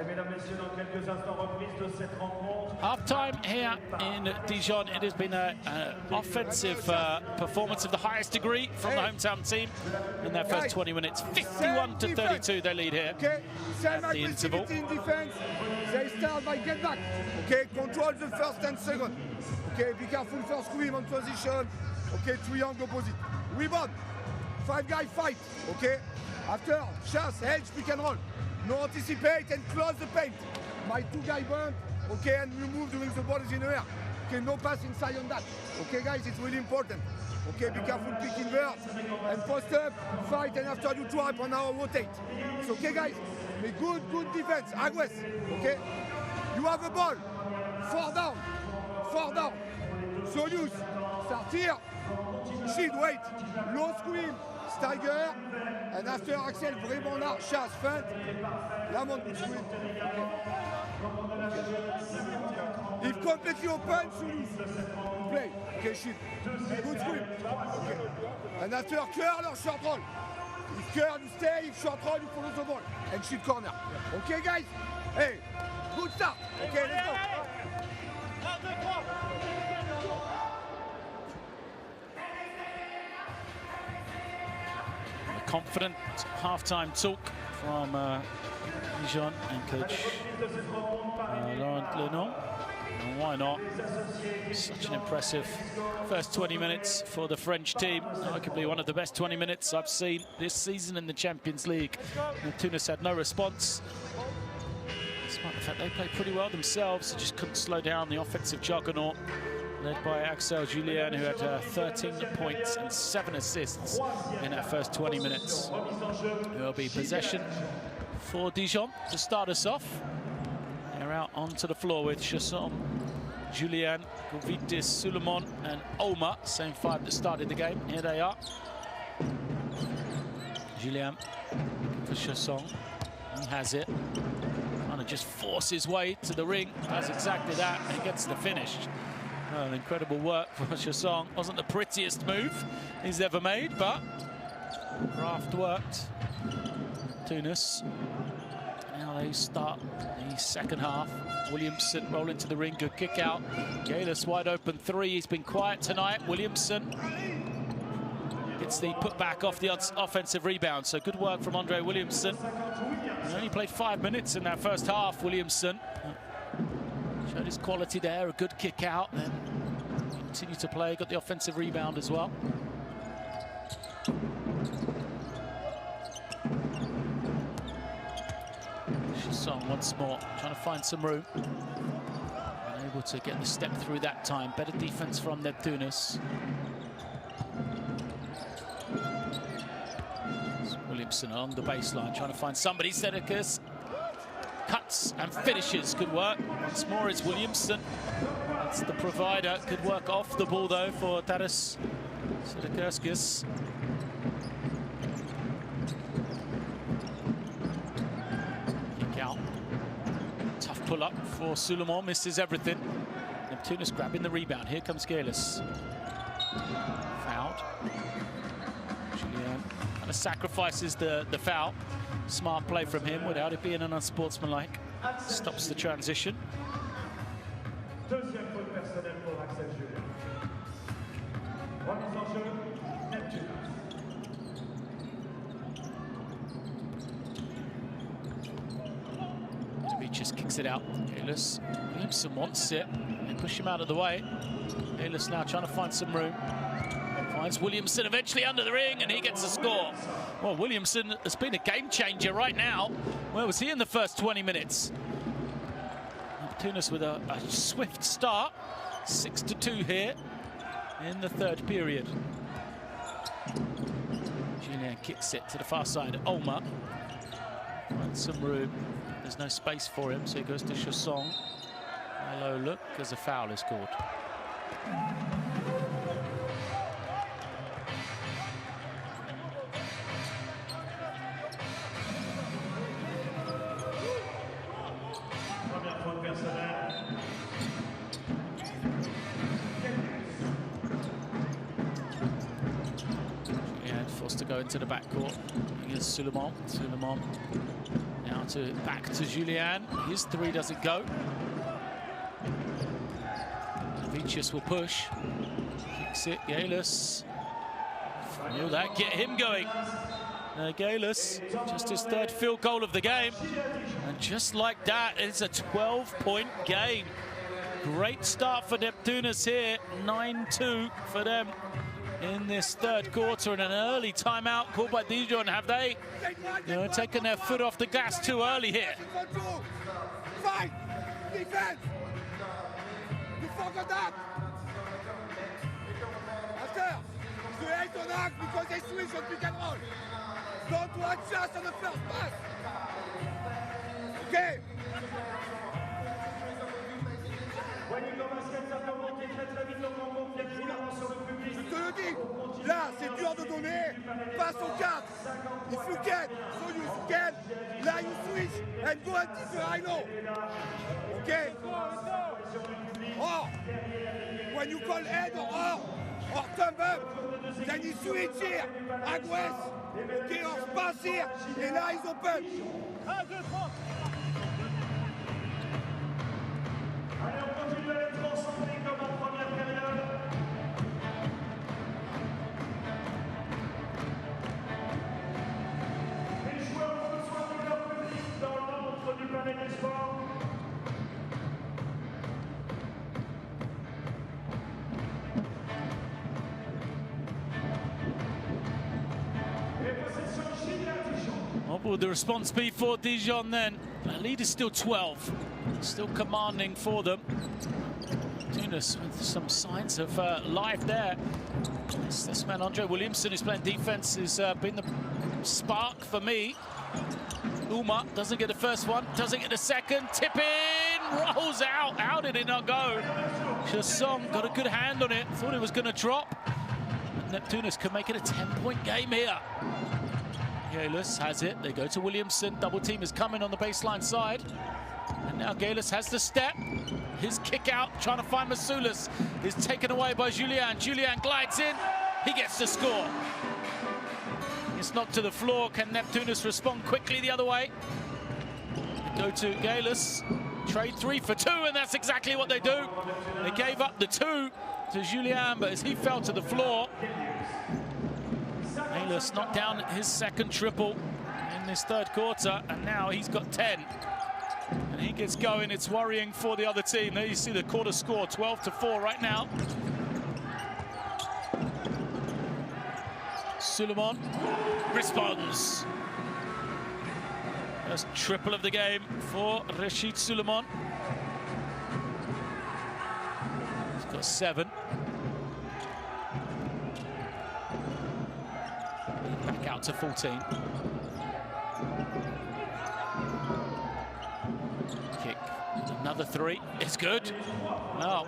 Mesdames, Messieurs, dans quelques instants, reprise de cette rencontre. Half time here in Dijon. It has been an offensive performance of the highest degree from the hometown team in their first 20 minutes. 51-32, they lead here Same at the interval. aggressivity in defense. They start by get back. Okay, control the first 10 seconds. Okay, be careful first screen on position. Okay, triangle opposite. Rebound. 5 guy fight. Okay, after chase, edge, pick and roll. No anticipate and close the paint. My 2 guy bump, okay, and you move during the ball is in the air. Okay, no pass inside on that. Okay, guys, it's really important. Okay, be careful, pick invert, and post up, fight, and after you trap on our rotate. It's okay, guys. Make good defense, aggress. Okay, you have a ball, 4 down. So use, start here, shield, wait, low screen. Steiger, and after Axel, vraiment large, chasse, feinte, la monte, if completely open, Soulouse, play, okay, shit, good screen, okay. And after curl or short roll, if curl, you stay, if short roll, you follow the ball, and shoot corner, okay guys, hey, good start, okay, let's go. Confident half-time talk from Dijon and coach Laurent Lenon. And why not? Such an impressive first 20 minutes for the French team. Arguably one of the best 20 minutes I've seen this season in the Champions League. Tunis had no response. Despite the fact they played pretty well themselves, they just couldn't slow down the offensive juggernaut, led by Axel Julien, who had 13 points and 7 assists in that first 20 minutes. It will be possession for Dijon to start us off. They're out onto the floor with Chasson, Julien, Govitis, Suleiman, and Oma. Same 5 that started the game. Here they are. Julien for Chasson. He has it. Trying to just force his way to the ring. Does exactly that and gets the finish. Incredible work for Chasson. Wasn't the prettiest move he's ever made, but craft worked. Tunis. Now they start the second half. Williamson roll into the ring, good kick out. Galis wide open 3. He's been quiet tonight. Williamson gets the putback off the offensive rebound. So good work from Andre Williamson. He only played 5 minutes in that first half, Williamson. Showed his quality there, a good kick out, and continued to play, got the offensive rebound as well. Chasson once more, trying to find some room. Unable to get the step through that time. Better defense from Neptunus. Williamson along the baseline, trying to find somebody. Sedicus cuts and finishes. Good work. Once more is Williamson. That's the provider. Good work off the ball, though, for Taras Sedicus. pull-up for Suleiman, misses everything. Neptunus grabbing the rebound. Here comes Gaelis. Fouled. Julian kind of sacrifices the foul. Smart play from him without it being an unsportsmanlike. Stops the transition. Deuxième faute personnelle pour Axel Julien. Remise en jeu, Neptunus. Demetrius kicks it out. Gaelis. Williamson wants it. They push him out of the way. Gaelis now trying to find some room. Finds Williamson eventually under the ring, and he gets a score. Well, Williamson has been a game changer right now. Where was he in the first 20 minutes? Neptunus with a swift start. 6-2 here in the third period. Julien kicks it to the far side. Olma finds some room. There's no space for him, so he goes to Chasson. Hello, look, as a foul is called. Première faute personnelle. Yeah, forced to go into the backcourt. Here's Suleiman. Suleiman now back to Julien. His three doesn't go. Vicious will push. Kicks it. Gaelis. Will that get him going? Gaelis, just his third field goal of the game. And just like that, it's a 12-point game. Great start for Neptunus here. 9-2 for them in this third quarter, and an early timeout called by Dijon. Have they taken their foot off the gas too early here? Fight! Defense! You forgot that! After, you hate on act because they switch on pick and roll. Don't watch just on the first pass. Okay? Voyez comme un basket, ça peut monter très très vite au combo, il y a du talent sur le public. Je te le dis, là c'est dur de donner, passe au 4. If you can, so you can, là you switch and go and keep the high low. Okay? Or, when you call head or thumb up, then you switch here, aggress, okay, or pass here, et là ils open. Allez, on continue à être concentré comme en première période. Les joueurs ont besoin de leur public dans l'antre du palais des sports. Et possession Julien Dijon. What will the response be for Dijon then? The lead is still 12. Still commanding for them. Tunis with some signs of life there. This man, Andre Williamson, who's playing defense, has been the spark for me. Uma doesn't get the first one, doesn't get the second. Tip in, rolls out. How did it not go? Chasson got a good hand on it. Thought it was going to drop. Neptunus can make it a 10-point game here. Gaelis has it. They go to Williamson. Double team is coming on the baseline side. And now Gaelis has the step. His kick out, trying to find Masoulas, is taken away by Julien. Julien glides in. He gets the score. It's knocked to the floor. Can Neptunus respond quickly the other way? They go to Gaelis. Trade 3 for 2, and that's exactly what they do. They gave up the 2 to Julien, but as he fell to the floor, Gaelis knocked down his second triple in this third quarter, and now he's got 10. And he gets going. It's worrying for the other team. There you see the quarter score, 12-4 right now. Suleiman responds. First triple of the game for Rachid Suleiman. He's got 7. Back out to 14. Kick. Another 3. It's good. Wow.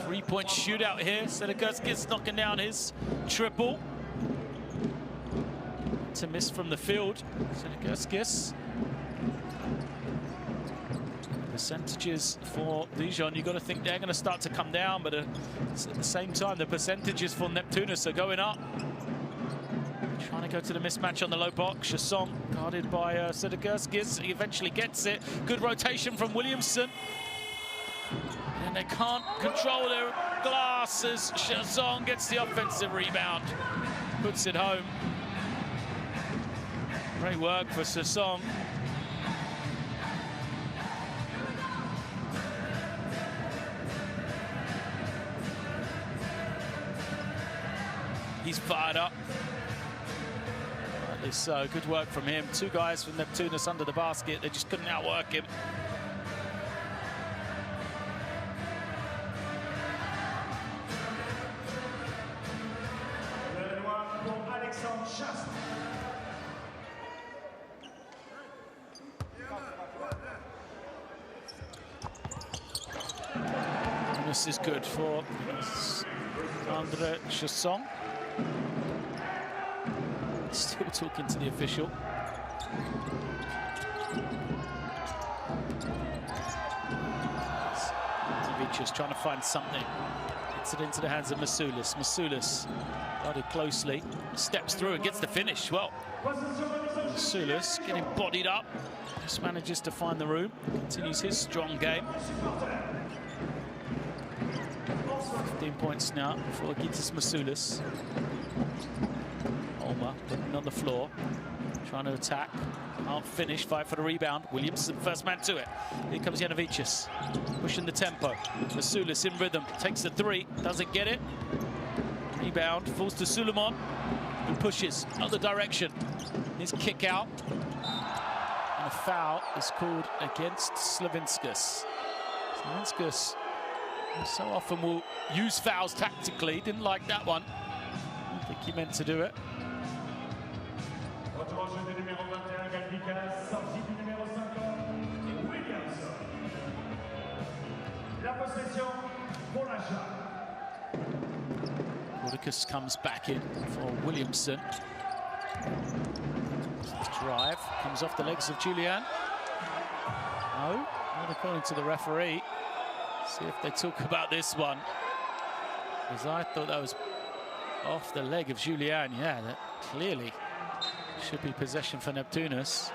3-point shootout here. Sedekerskis knocking down his triple. To miss from the field. Sedekerskis. percentages for Dijon, you've got to think they're going to start to come down, but at the same time, the percentages for Neptunus are going up. Trying to go to the mismatch on the low block. Chasson guarded by Sedergerskis. He eventually gets it. Good rotation from Williamson. And they can't control their glass as Chasson gets the offensive rebound. Puts it home. Great work for Chasson. He's fired up. It's good work from him. Two guys from Neptunus under the basket. They just couldn't outwork him. And this is good for Andre Chasson. Still talking to the official. Zavicius trying to find something. Gets it into the hands of Masoulis. Masoulis guarded closely. Steps through and gets the finish. Well, Masoulis getting bodied up. Just manages to find the room. Continues his strong game. 15 points now for Gytis Masoulis. Olma putting on the floor, trying to attack, can't finish, fight for the rebound. Williamson, first man to it. Here comes Janovicius, pushing the tempo. Masoulis in rhythm, takes the three, doesn't get it. Rebound, falls to Suleiman, who pushes other direction. His kick out, and a foul is called against Slavinskas. Slavinskas so often will use fouls tactically, didn't like that one. I don't think he meant to do it. Gordikas comes back in for Williamson. Drive comes off the legs of Julian. No, not according to the referee. See if they talk about this one, because I thought that was off the leg of Julian. Yeah, that clearly should be possession for Neptunus.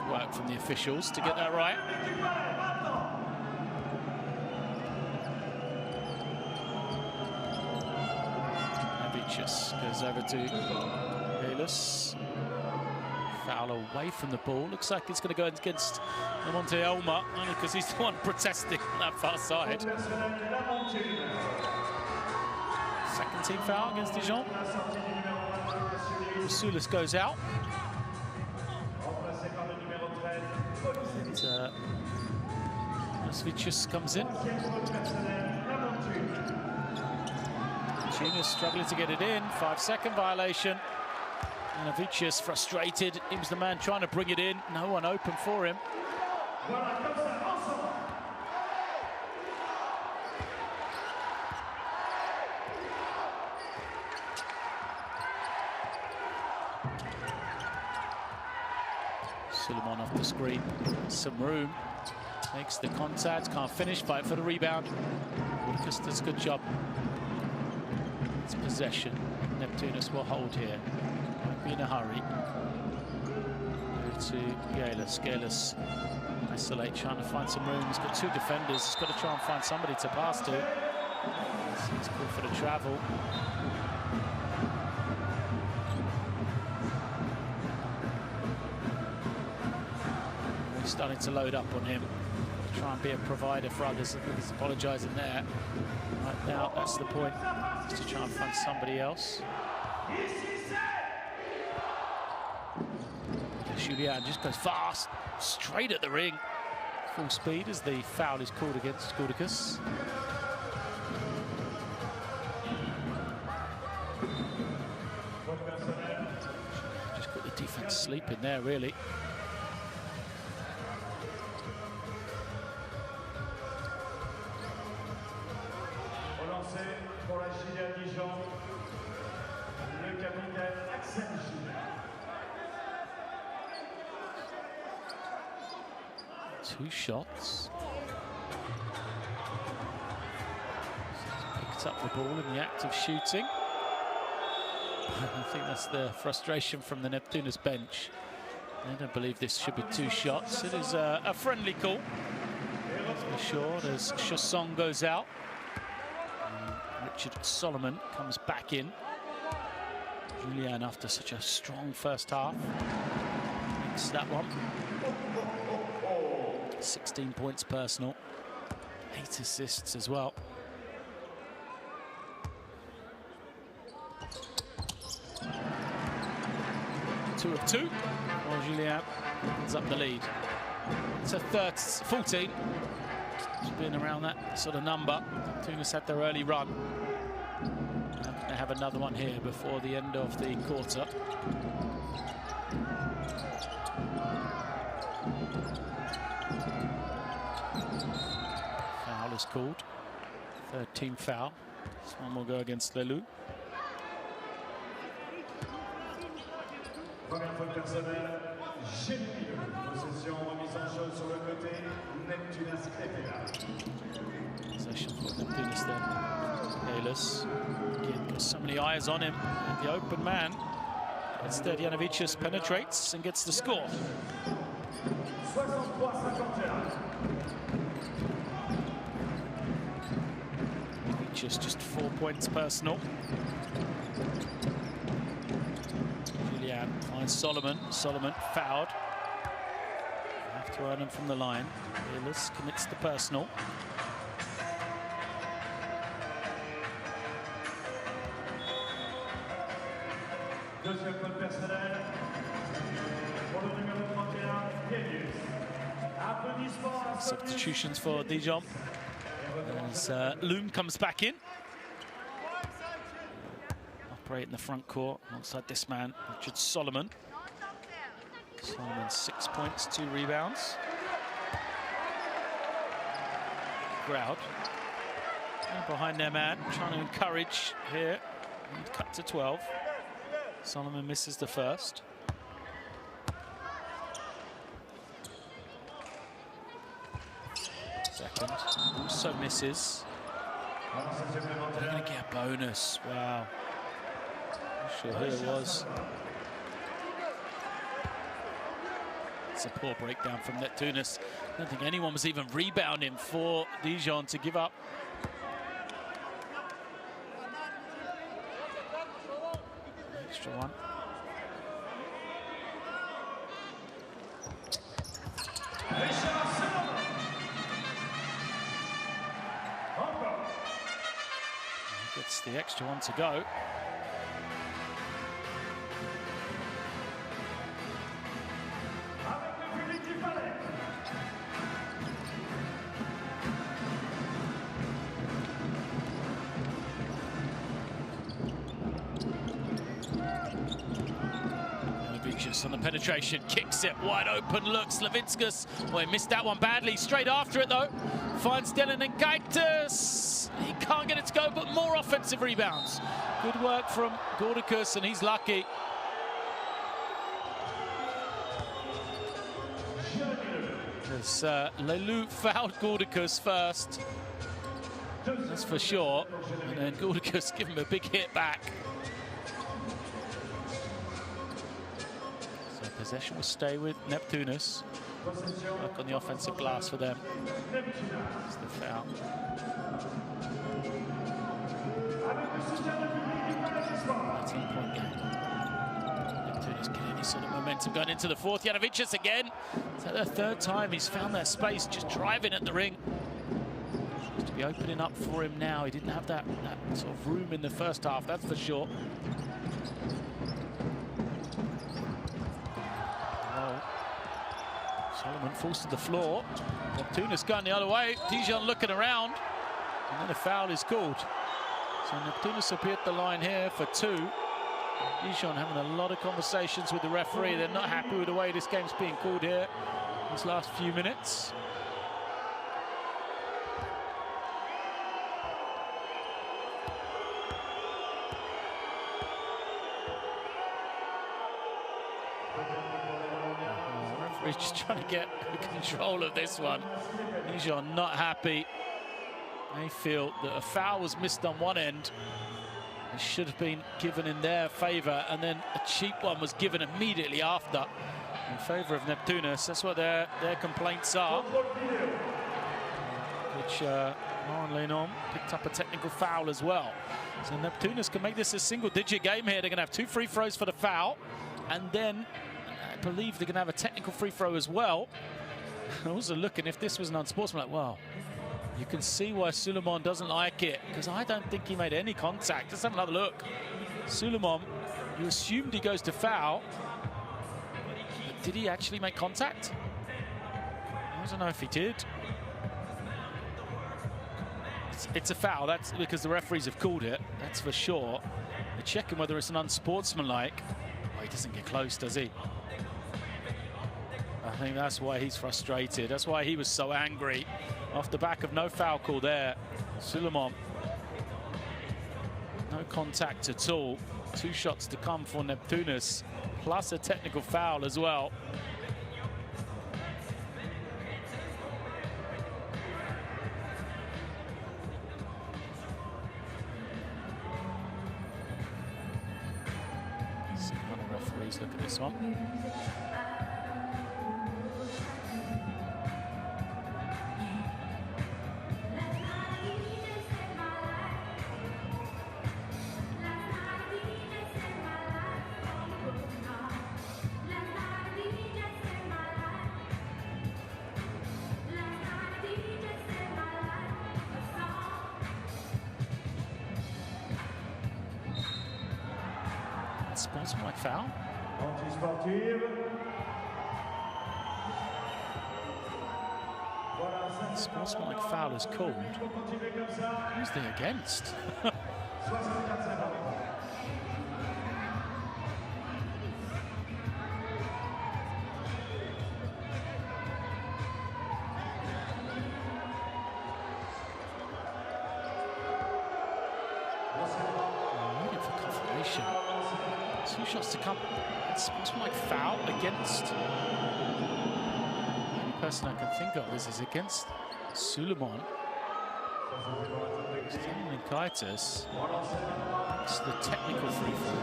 Work from the officials to get that right. Javicius goes over to Galus. Foul away from the ball. Looks like it's going to go against Lamonte Olma, only because he's the one protesting on that far side. Second team foul against Dijon. Masoulis goes out. And Jasvicius comes in. Junior struggling to get it in. 5-second violation. And Avicius frustrated. He was the man trying to bring it in. No one open for him. Suleiman off the screen. Some room. Makes the contact. Can't finish. Fight for the rebound. Gordikas does a good job. It's possession. Neptunus will hold here. Won't be in a hurry. Go to Galus. Galus isolate, trying to find some room. He's got two defenders. He's got to try and find somebody to pass to. He's called for the travel. He's starting to load up on him. Try and be a provider for others. I think he's apologising there. Right now, that's the point. Just to try and find somebody else. Julian just goes fast, straight at the ring. Full speed as the foul is called against Gordikas. Just got the defense sleeping there, really. 2 shots. Picked up the ball in the act of shooting. I think that's the frustration from the Neptunus bench. They don't believe this should be 2 shots. It is a friendly call, for sure, as Chasson goes out. Richard Solomon comes back in. Julian, after such a strong first half, makes that one. 16 points personal, 8 assists as well. Two of 2, while Julian opens up the lead. It's a 14. It's been around that sort of number. Tunis had their early run. They have another one here before the end of the quarter. Foul is called. 3rd team foul. This one will go against Lelou. Première faute personnelle, Génie. Possession remise en jeu sur le côté, Neptunus Krefeld. Possession for Neptunus then. Kalis. Again, got so many eyes on him. And the open man. Instead, Janovicius penetrates and gets the score. 63-51. Just 4 points personal. Julian finds Solomon. Solomon fouled. Have to earn him from the line. Kalis commits the personal. Deuxième faute personnelle pour le numéro 31, Genius. Applaudissements à Substitutions for Dijon. As Loom comes back in. Operate in the front court alongside this man, Richard Solomon. Solomon 6 points, 2 rebounds. Crowd behind their man, trying to encourage here. Cut to 12. Solomon misses the first. Second, also misses. They're going to get a bonus. Wow. Not sure who it was. It's a poor breakdown from Neptunus. I don't think anyone was even rebounding for Dijon to give up. Extra one. Gets the extra one to go. avec le public du Palais. Janovicius on the penetration, kicks it wide open, looks Levinskas. Well, he missed that one badly. Straight after it though, finds Dylan Nkaitis. He can't get it to go, but more offensive rebounds. Good work from Gordicus, and he's lucky. As Lelou fouled Gordicus first, that's for sure, and then Gordicus give him a big hit back. So possession will stay with Neptunus. Back on the offensive glass for them. It's the foul. 13-point game. Neptunus getting any sort of momentum going into the fourth. Janovicius again. It's the 3rd time he's found that space, just driving at the ring. Seems to be opening up for him now. He didn't have that sort of room in the first half, that's for sure. Oh. Solomon falls to the floor. Neptunus going the other way. Dijon looking around. And then a foul is called. So Neptunus will be at the line here for 2. Dijon having a lot of conversations with the referee. They're not happy with the way this game's being called here these last few minutes. Referee's just trying to get control of this one. Dijon not happy. They feel that a foul was missed on one end. It should have been given in their favour, and then a cheap one was given immediately after in favour of Neptunus. That's what their complaints are. Which Laurent Lénon picked up a technical foul as well. So Neptunus can make this a single-digit game here. They're going to have 2 free throws for the foul, and then I believe they're going to have a technical free throw as well. Also looking, if this was an unsportsmanlike, well, you can see why Suleiman doesn't like it, because I don't think he made any contact. Let's have another look. Suleiman, you assumed he goes to foul, but did he actually make contact? I don't know if he did. It's a foul. That's because the referees have called it. That's for sure. They're checking whether it's an unsportsmanlike. Oh, he doesn't get close, does he? I think that's why he's frustrated. That's why he was so angry off the back of no foul call there. Suleiman, no contact at all. 2 shots to come for Neptunus, plus a technical foul as well. See how the referees look at this one. Sportsmanlike foul. Sportsmanlike foul is called. Who's they against? Waiting for confirmation. 2 shots to come. It's sportsmanlike foul against. The only person I can think of is against Suleiman. Stellan Ninkaitis. It's the technical free throw.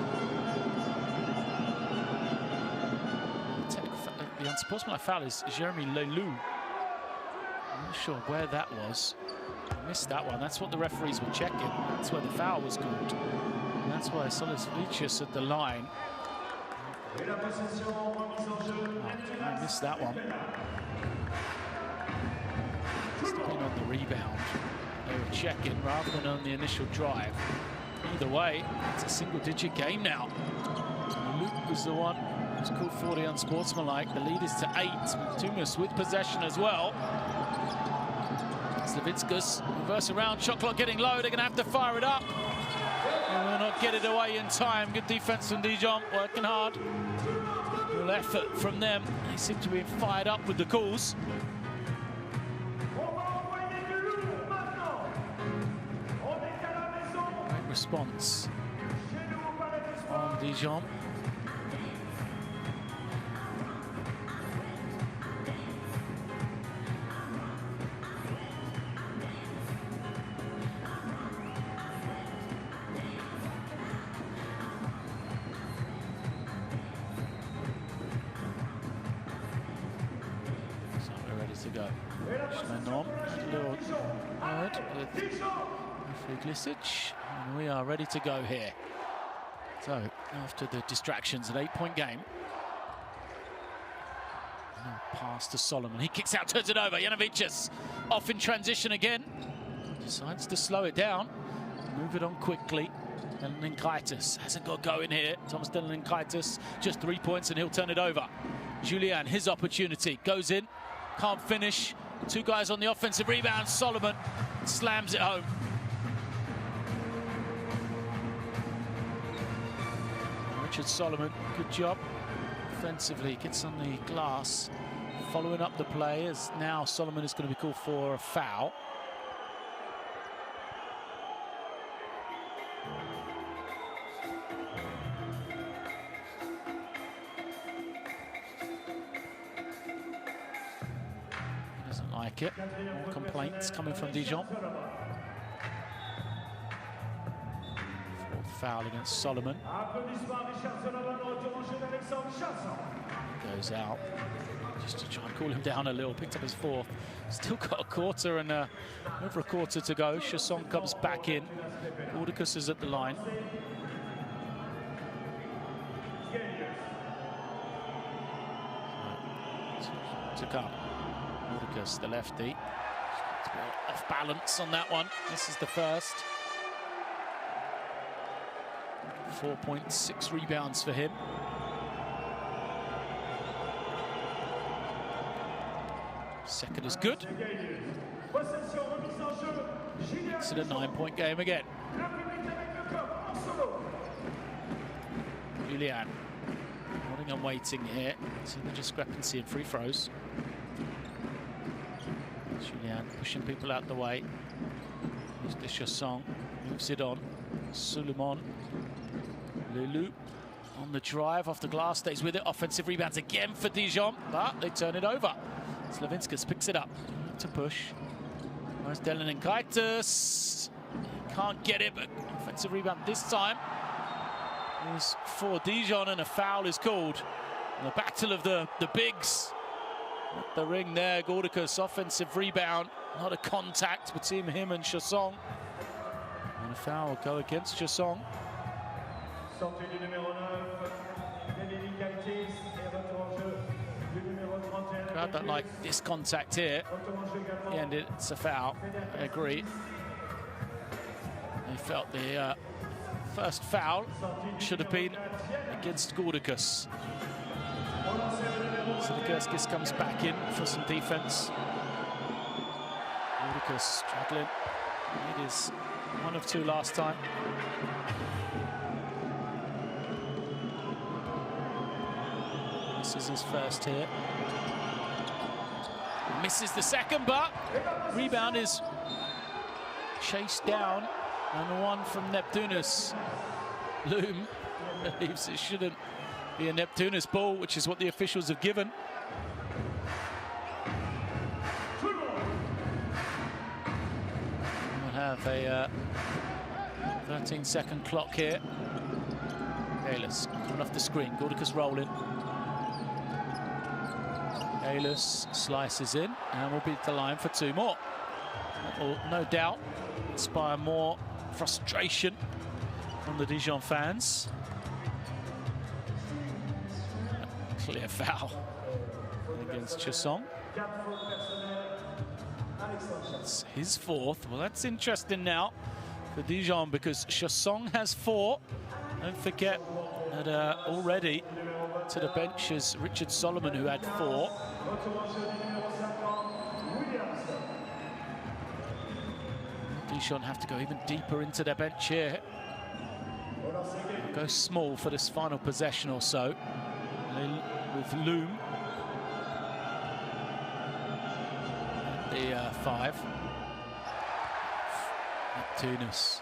The unsportsmanlike foul is Jeremy Leloup. I'm not sure where that was. I missed that one. That's what the referees were checking. That's where the foul was called. And that's why Solis Vicious at the line. Oh, I missed that one. Must have been on the rebound. They were checking rather than on the initial drive. Either way, it's a single-digit game now. Luke was the one who's called for the unsportsmanlike. The lead is to 8. Tumus with possession as well. Slavickas reverse around. Shot clock getting low. They're going to have to fire it up. And will not get it away in time. Good defense from Dijon, working hard. Real effort from them. They seem to be fired up with the calls. Great response from Dijon. To go. Schlenom, a little word with referee Glisic, and we are ready to go here. So, after the distractions, an 8-point game. Now pass to Solomon. He kicks out, turns it over. Janovicius off in transition again. Decides to slow it down, move it on quickly. And Ninkaitis hasn't got going here. Thomas Ninkaitis, just 3 points, and he'll turn it over. Julian, his opportunity, goes in. Can't finish. 2 guys on the offensive rebound. Solomon slams it home. Richard Solomon, good job. Offensively, gets on the glass. Following up the play, as now Solomon is going to be called for a foul. like it. More complaints coming from Dijon. Fourth foul against Solomon. Goes out just to try and cool him down a little. Picked up his fourth. Still got a quarter and over a quarter to go. Chasson comes back in. Gordicus is at the line. To come. Gordicus, the lefty. Off balance on that one. This is the first. 4.6 rebounds for him. Second is good. It's a 9-point game again. Julian. Nottingham waiting here. See the discrepancy in free throws. Julian pushing people out the way. Here's the Chasson. Moves it on. Suleiman. Lulu on the drive off the glass. Stays with it. Offensive rebounds again for Dijon. But they turn it over. Slavinskas picks it up to push. Where's Dylan Nkaitis? Can't get it, but offensive rebound this time is for Dijon, and a foul is called. And the battle of the bigs at the ring there. Gordicus, offensive rebound, not a contact between him and Chasson. And a foul will go against Chasson. Crowd don't like this contact here. In the end, it's a foul. I agree. They felt the first foul should have been against Gordicus. So Gurskis comes back in for some defense. Gordicus struggling. It is 1 of 2 last time. This is his first here. Misses the second, but rebound is chased down, and one from Neptunus. Loom believes it shouldn't be a Neptunus ball, which is what the officials have given. We'll have a 13-second clock here. Kalis coming off the screen. Gordicus rolling. Kalis slices in and will beat the line for 2 more. That will no doubt inspire more frustration from the Dijon fans. Clear foul against Chasson. It's his 4th. Well, that's interesting now for Dijon because Chasson has 4. Don't forget that already to the bench is Richard Solomon, who had 4. Dijon have to go even deeper into their bench here. Go small for this final possession or so. With Loom. The 5. Neptunus.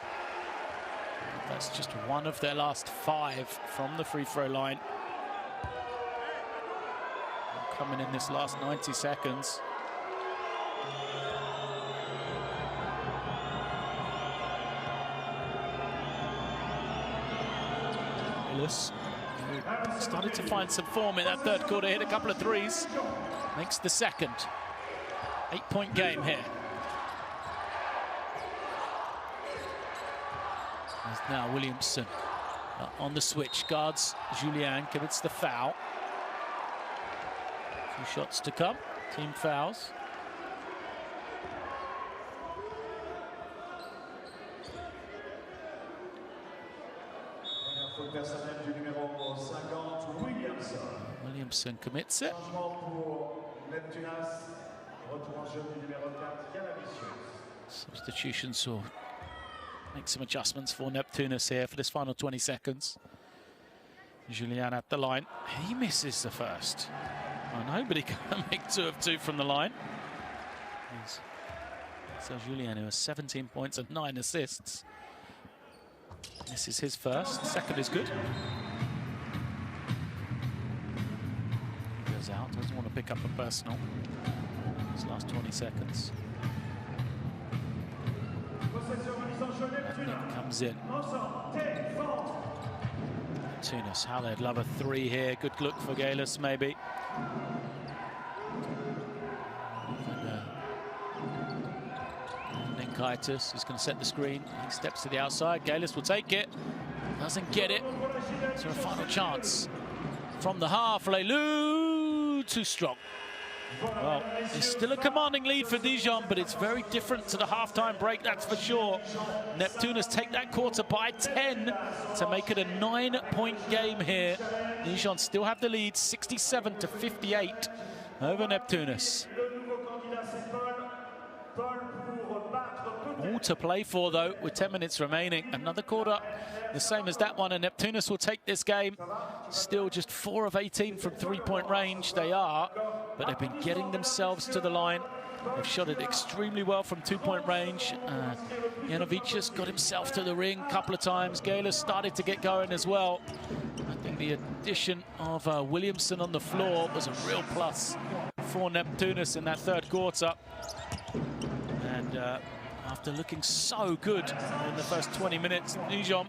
That's just one of their last 5 from the free throw line. Coming in this last 90 seconds. Willis started to find some form in that third quarter, hit a couple of threes. Makes the second. 8-point game here. There's now Williamson on the switch, guards Julian, commits the foul. 2 shots to come, team fouls. Williamson commits it. Substitutions will make some adjustments for Neptunus here for this final 20 seconds. Julian at the line. He misses the first. Oh, nobody can make 2 of 2 from the line. So Julian, who has 17 points and 9 assists. This is his first. Second is good. Goes out, doesn't want to pick up a personal. This last 20 seconds. Nick comes in. Tunis, how they'd love a 3 here. Good look for Galus, maybe. Ninkaitis is going to set the screen. He steps to the outside. Galus will take it. Doesn't get it. So a final chance from the half. Leilou too strong. Well, it's still a commanding lead for Dijon, but it's very different to the halftime break, that's for sure. Neptunus take that quarter by 10 to make it a 9-point game here. Dijon still have the lead, 67-58 over Neptunus. All to play for, though, with 10 minutes remaining. Another quarter, the same as that one, and Neptunus will take this game. Still just 4 of 18 from 3-point range. They are, but they've been getting themselves to the line. They've shot it extremely well from 2-point range. Janovicius got himself to the ring a couple of times. Galus started to get going as well. I think the addition of Williamson on the floor was a real plus for Neptunus in that third quarter. And after looking so good in the first 20 minutes, Dijon,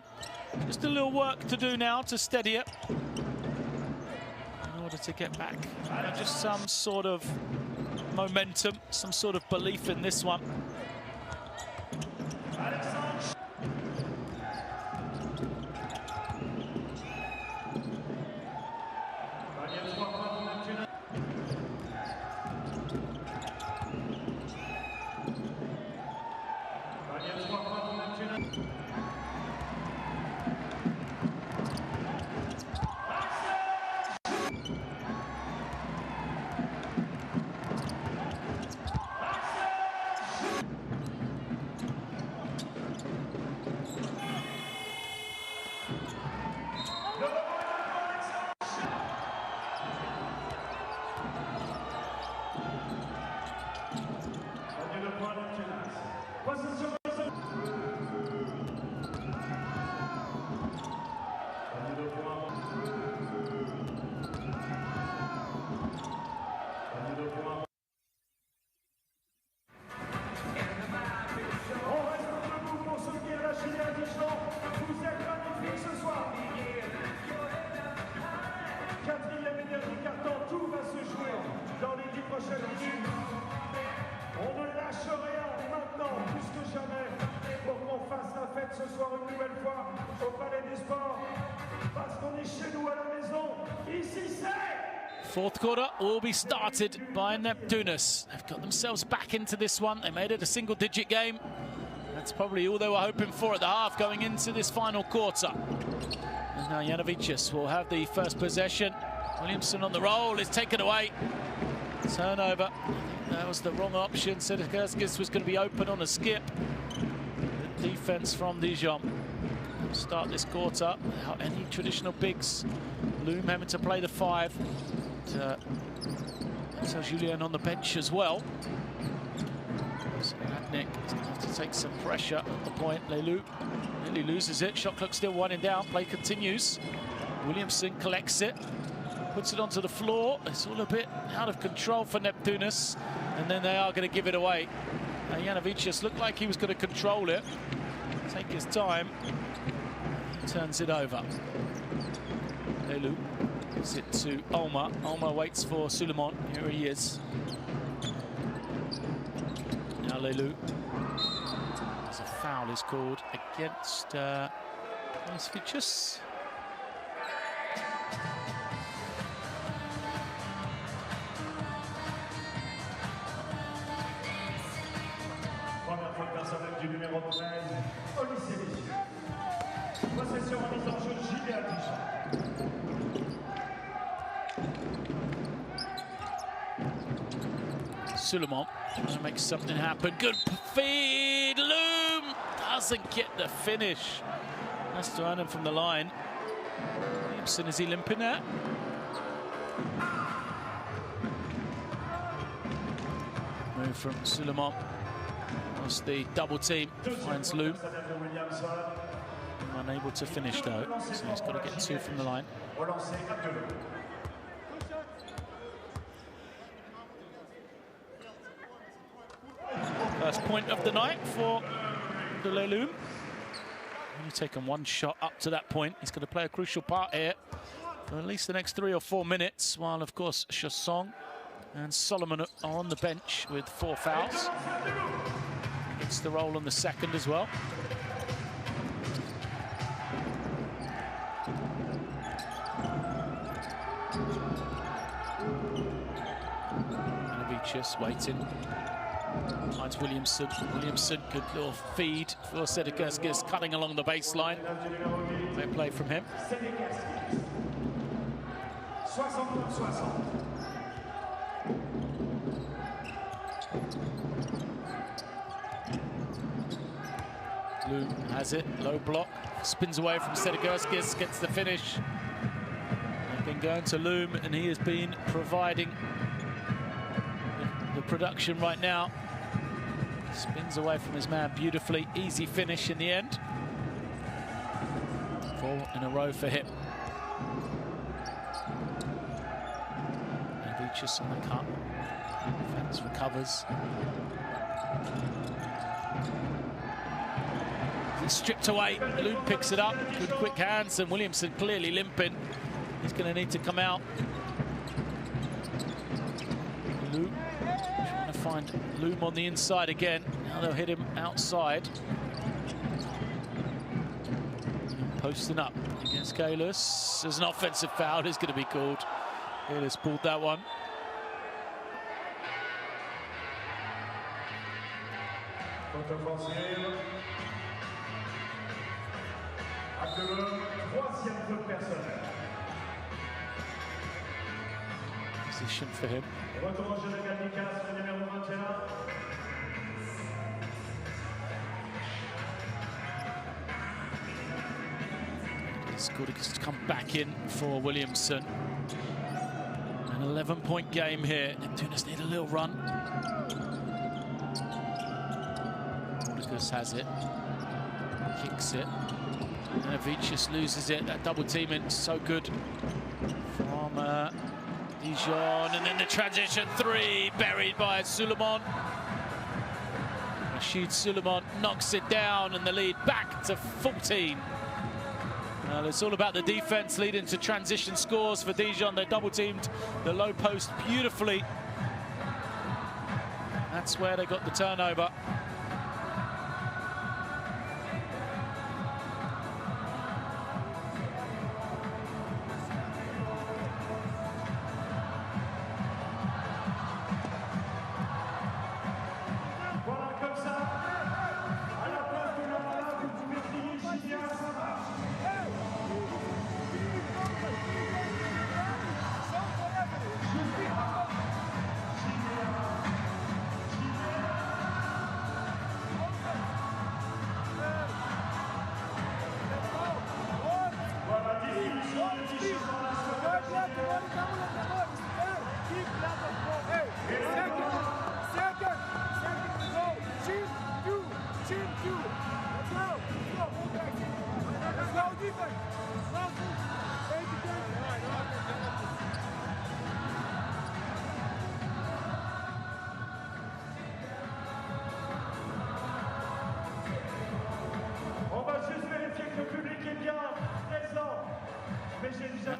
just a little work to do now to steady it in order to get back. Just some sort of momentum, some sort of belief in this one. On ne lâche rien maintenant, plus que jamais, pour qu'on fasse la fête ce soir une nouvelle fois au Palais des Sports, parce qu'on est chez nous à la maison. Ici c'est... Fourth quarter will be started by Neptunus. They've got themselves back into this one. They made it a single-digit game. That's probably all they were hoping for at the half going into this final quarter. And now Janovicius will have the first possession. Williamson on the roll is taken away. Turnover. That was the wrong option. Sederskis was going to be open on a skip. The defense from Dijon. Start this quarter without any traditional bigs. Loom having to play the 5. So Julien on the bench as well. So Nick is going to have to take some pressure at the point. Leilou nearly loses it. Shot clock still winding down. Play continues. Williamson collects it. Puts it onto the floor. It's all a bit out of control for Neptunus. And then they are going to give it away. Janovicius looked like he was going to control it. Take his time. He turns it over. Leilou gives it to Olma. Olma waits for Suleiman. Here he is. Now Leilou. There's a foul is called against Janovicius. Première faute personnelle du numéro 13, Olysse Messieurs. Possession en mise en jeu, JB à Suleiman trying to make something happen. Good feed. Loom doesn't get the finish. Has to earn him from the line. Williamson, is he limping there? Move from Suleiman. Was the double team. Finds Loom. Unable to finish though, so he's got to get 2 from the line. first point of the night for De Leloum. Only taken one shot up to that point. He's going to play a crucial part here for at least the next 3 or 4 minutes, while, of course, Chassong and Solomon are on the bench with 4 fouls. Gets the roll on the second as well. Just waiting. Finds Williamson. Williamson, good little feed for Sedekerskis, cutting along the baseline. Great play from him. Loom has it, low block, spins away from Sedekerskis, gets the finish. They've been going to Loom, and he has been providing the production right now. Spins away from his man beautifully. Easy finish in the end. 4 in a row for him. Avicius on the cut. Defense recovers. He's stripped away. Loom picks it up. Good quick hands, and Williamson clearly limping. He's going to need to come out. Loom trying to find Loom on the inside again. Now they'll hit him outside. Posting up against Kalis. There's an offensive foul. It's going to be called. Kalis pulled that one. Position for him. It's good to come back in for Williamson. An 11-point game here. Neptunus need a little run. Mordicus has it. Kicks it. And Avicius loses it. That double teaming so good from Dijon. And then the transition 3 buried by Suleiman. Rashid Suleiman knocks it down, and the lead back to 14. It's all about the defense leading to transition scores for Dijon. They double teamed the low post beautifully. That's where they got the turnover.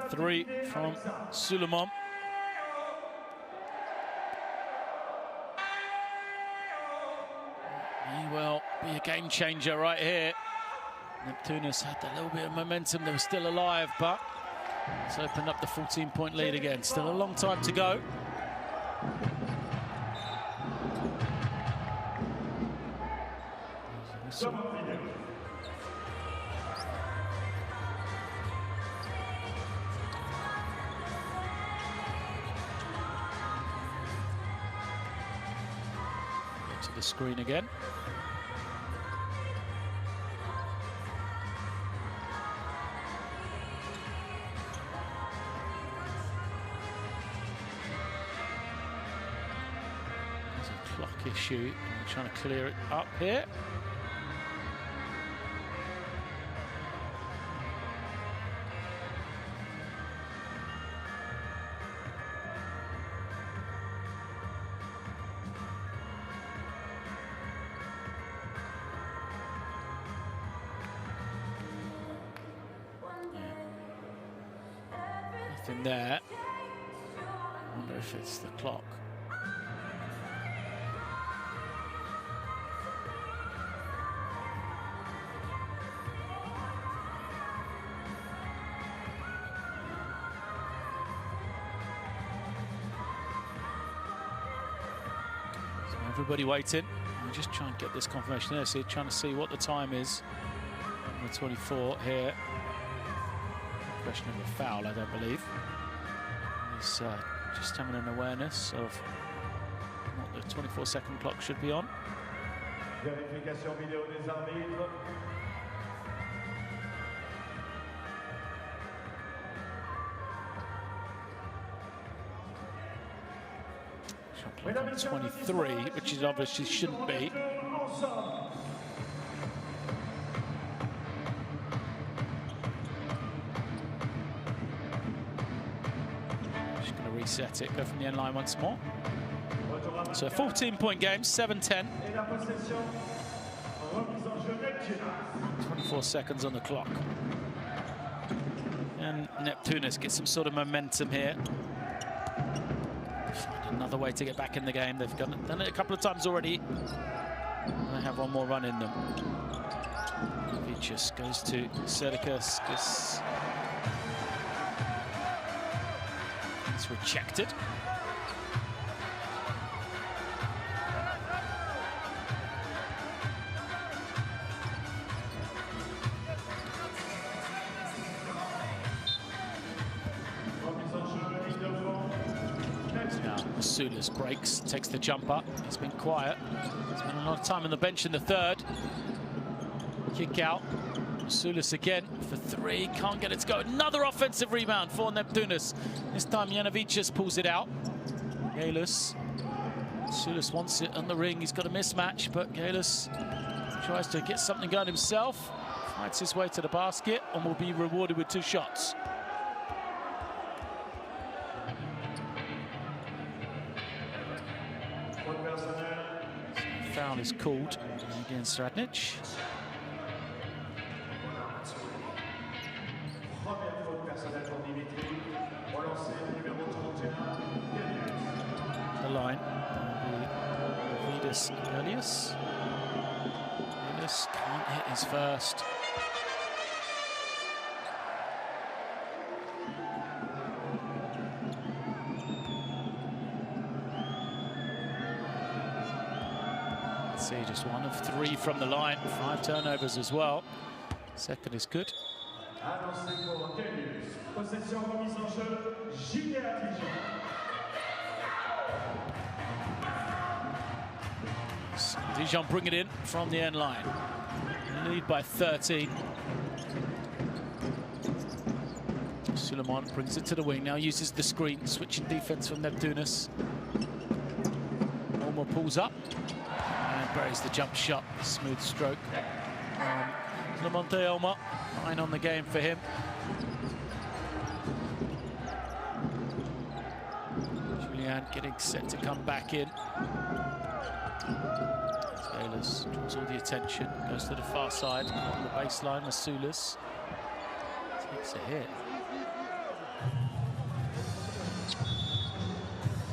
Three from Suleiman. He will be a game changer right here. Neptunus had a little bit of momentum. They were still alive, but it's opened up the 14-point lead again. Still a long time to go. To the screen again. There's a clock issue. I'm trying to clear it up here. Nothing there. I wonder if it's the clock. So everybody waiting. We'll just try and get this confirmation there. So trying to see what the time is. Number 24 here. Question of a foul, I don't believe. He's just having an awareness of what the 24-second clock should be on. Vérification vidéo des arbitres. Shot clock on 23, which it obviously shouldn't be. Just going to reset it, go from the end line once more. So a 14-point game, 7-10. 24 seconds on the clock. And Neptunus gets some sort of momentum here. Find another way to get back in the game. They've done it a couple of times already. They have one more run in them. Vicious goes to Serdikas. It's rejected. Now Masulis breaks, takes the jump up. He's been quiet. Spent a lot of time on the bench in the third. Kick out. Masulis again for three. Can't get it to go. Another offensive rebound for Neptunus. This time Janovičius pulls it out. Galus. Masulis wants it on the ring. He's got a mismatch, but Galus tries to get something going himself. Fights his way to the basket and will be rewarded with 2 shots. Foul is called against Radnic. The line will be Vidas Elias. Elias can't hit his first. See, just 1 of 3 from the line, 5 turnovers as well. Second is good. Annoncé pour Galus. Possession remise en jeu, Julien Dijon. Dijon bring it in from the end line. Lead by 13. Suleiman brings it to the wing, now uses the screen, switching defense from Neptunus. Olmo pulls up and buries the jump shot. Smooth stroke. Lamonte Olmo, 9 on the game for him. Julian getting set to come back in. Galus draws all the attention, goes to the far side on the baseline. Masulis takes a hit.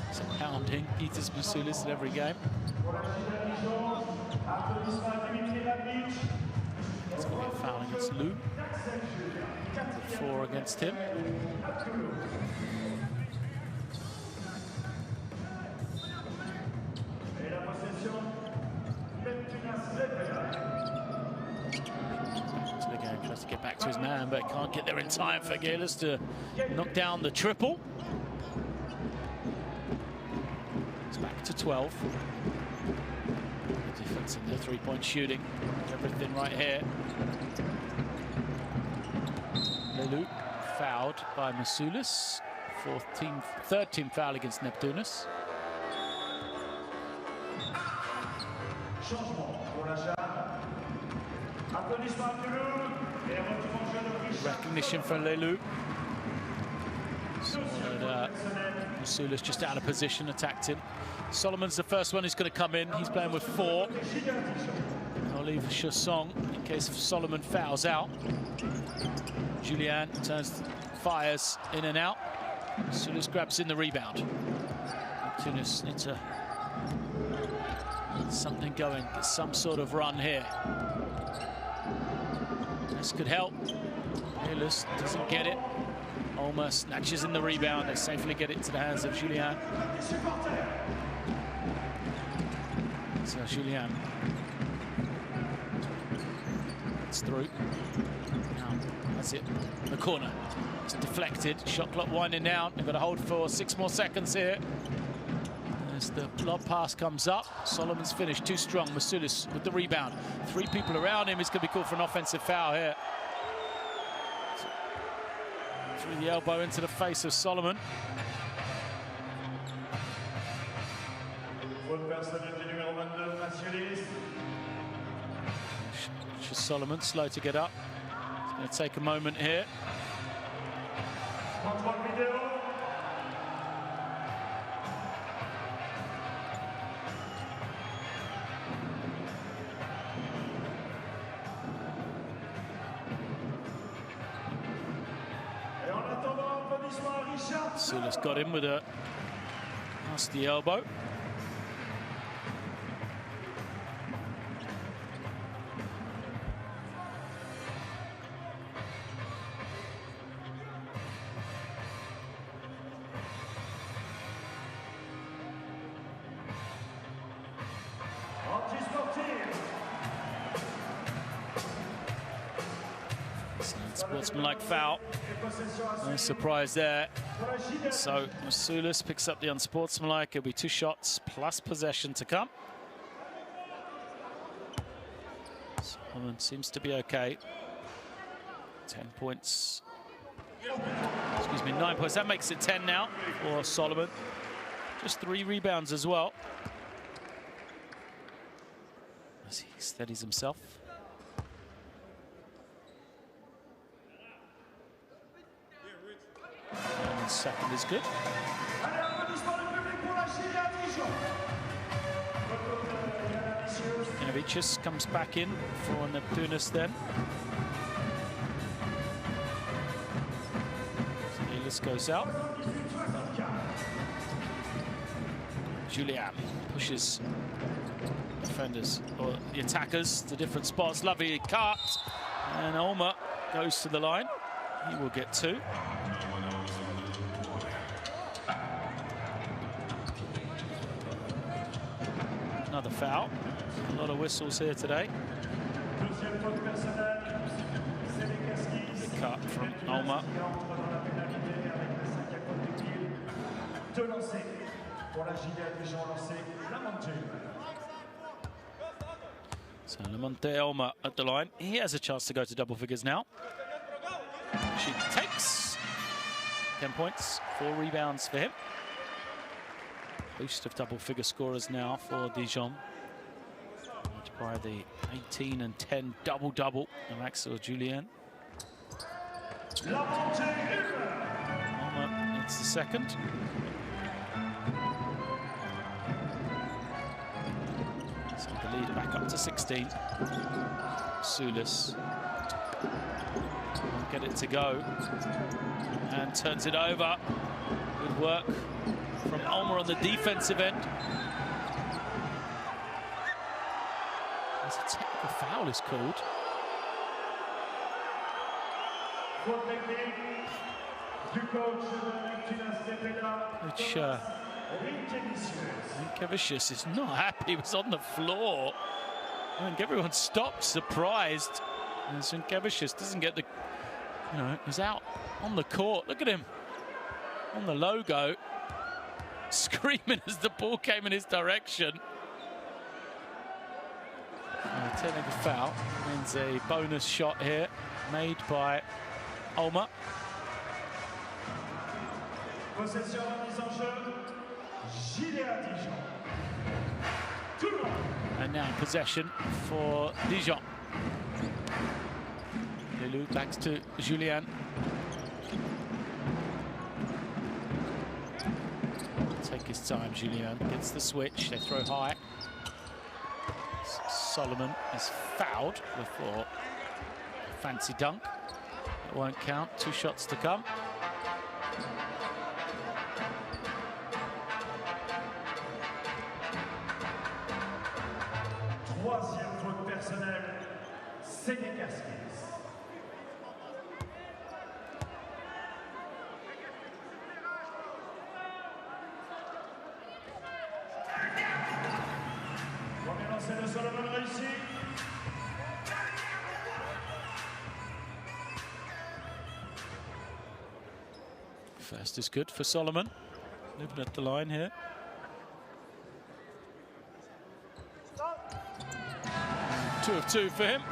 It's a pounding. Peters Masulis in every game. It's going to be a foul against Lou. 4 against him. To the game, tries to get back to his man, but can't get there in time for Galus to knock down the triple. It's back to 12. The defense in the 3-point shooting. Everything right here. Lelu fouled by Masulis. Third team foul against Neptunus. Recognition for Lelu. Masulis just out of position, attacked him. Solomon's the first one who's going to come in. He's playing with 4. I'll leave Chassong in case if Solomon fouls out. Julian fires in and out. Tunis grabs in the rebound. Tunis need to get something going, get some sort of run here. This could help. Hillis doesn't get it. Ulmer snatches in the rebound. They safely get it to the hands of Julien. So Julien. It's through. Now, that's it. The corner. It's deflected. Shot clock winding down. They've got to hold for 6 more seconds here. As the lob pass comes up, Solomon's finished too strong. Masulis with the rebound. 3 people around him. He's going to be called for an offensive foul here. Through the elbow into the face of Solomon. Solomon slow to get up. It's going to take a moment here. Sulis got him with a nasty elbow. Sportsmanlike foul. No surprise there. So Masulis picks up the unsportsmanlike. It'll be 2 shots plus possession to come. Solomon seems to be okay. 10 points. Excuse me, 9 points. That makes it 10 now for Solomon. Just 3 rebounds as well. As he steadies himself. And second is good. Inavicius comes back in for Neptunus then. Hillis goes out. Julien pushes defenders, or the attackers, to different spots. Lovely cut. And Ulmer goes to the line. He will get 2. Another foul. A lot of whistles here today. The cut from Ulmer. So Lamonte Ulmer at the line. He has a chance to go to double figures now. She takes 10 points, 4 rebounds for him. Host of double-figure scorers now for Dijon. Led by the 18 and 10 double-double of Axel Julien. It's the second. So the lead back up to 16. Sulis won't get it to go and turns it over. Good work from Ulmer on the defensive end. As a technical foul is called. Which Zinkevicius is not happy. He was on the floor. I think everyone stopped, surprised. And Zinkevicius doesn't get the, he's out on the court. Look at him on the logo, screaming as the ball came in his direction. Technical foul means a bonus shot here made by Ulmer. And now possession for Dijon. Lelou back to Julien. Take his time, Julien gets the switch. They throw high. Solomon is fouled before a fancy dunk. It won't count. 2 shots to come. troisième faute personnelle, Sénégasquez. Premier lancer de Solomon réussi. First is good for Solomon. Living at the line here. Two of two for him.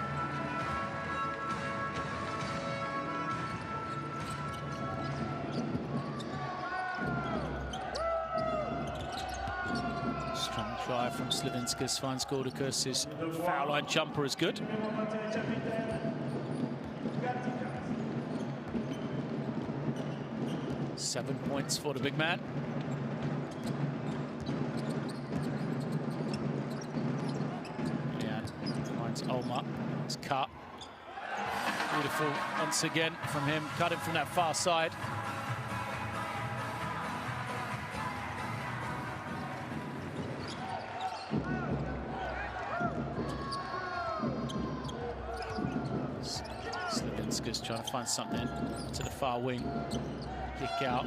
Strong try from Slavinskas, finds Gordikas. His foul line jumper is good. 7 points for the big man. Yeah, finds Olma. It's cut. Beautiful once again from him. Cut him from that far side. Slavinskas trying to find something to the far wing. Kick out.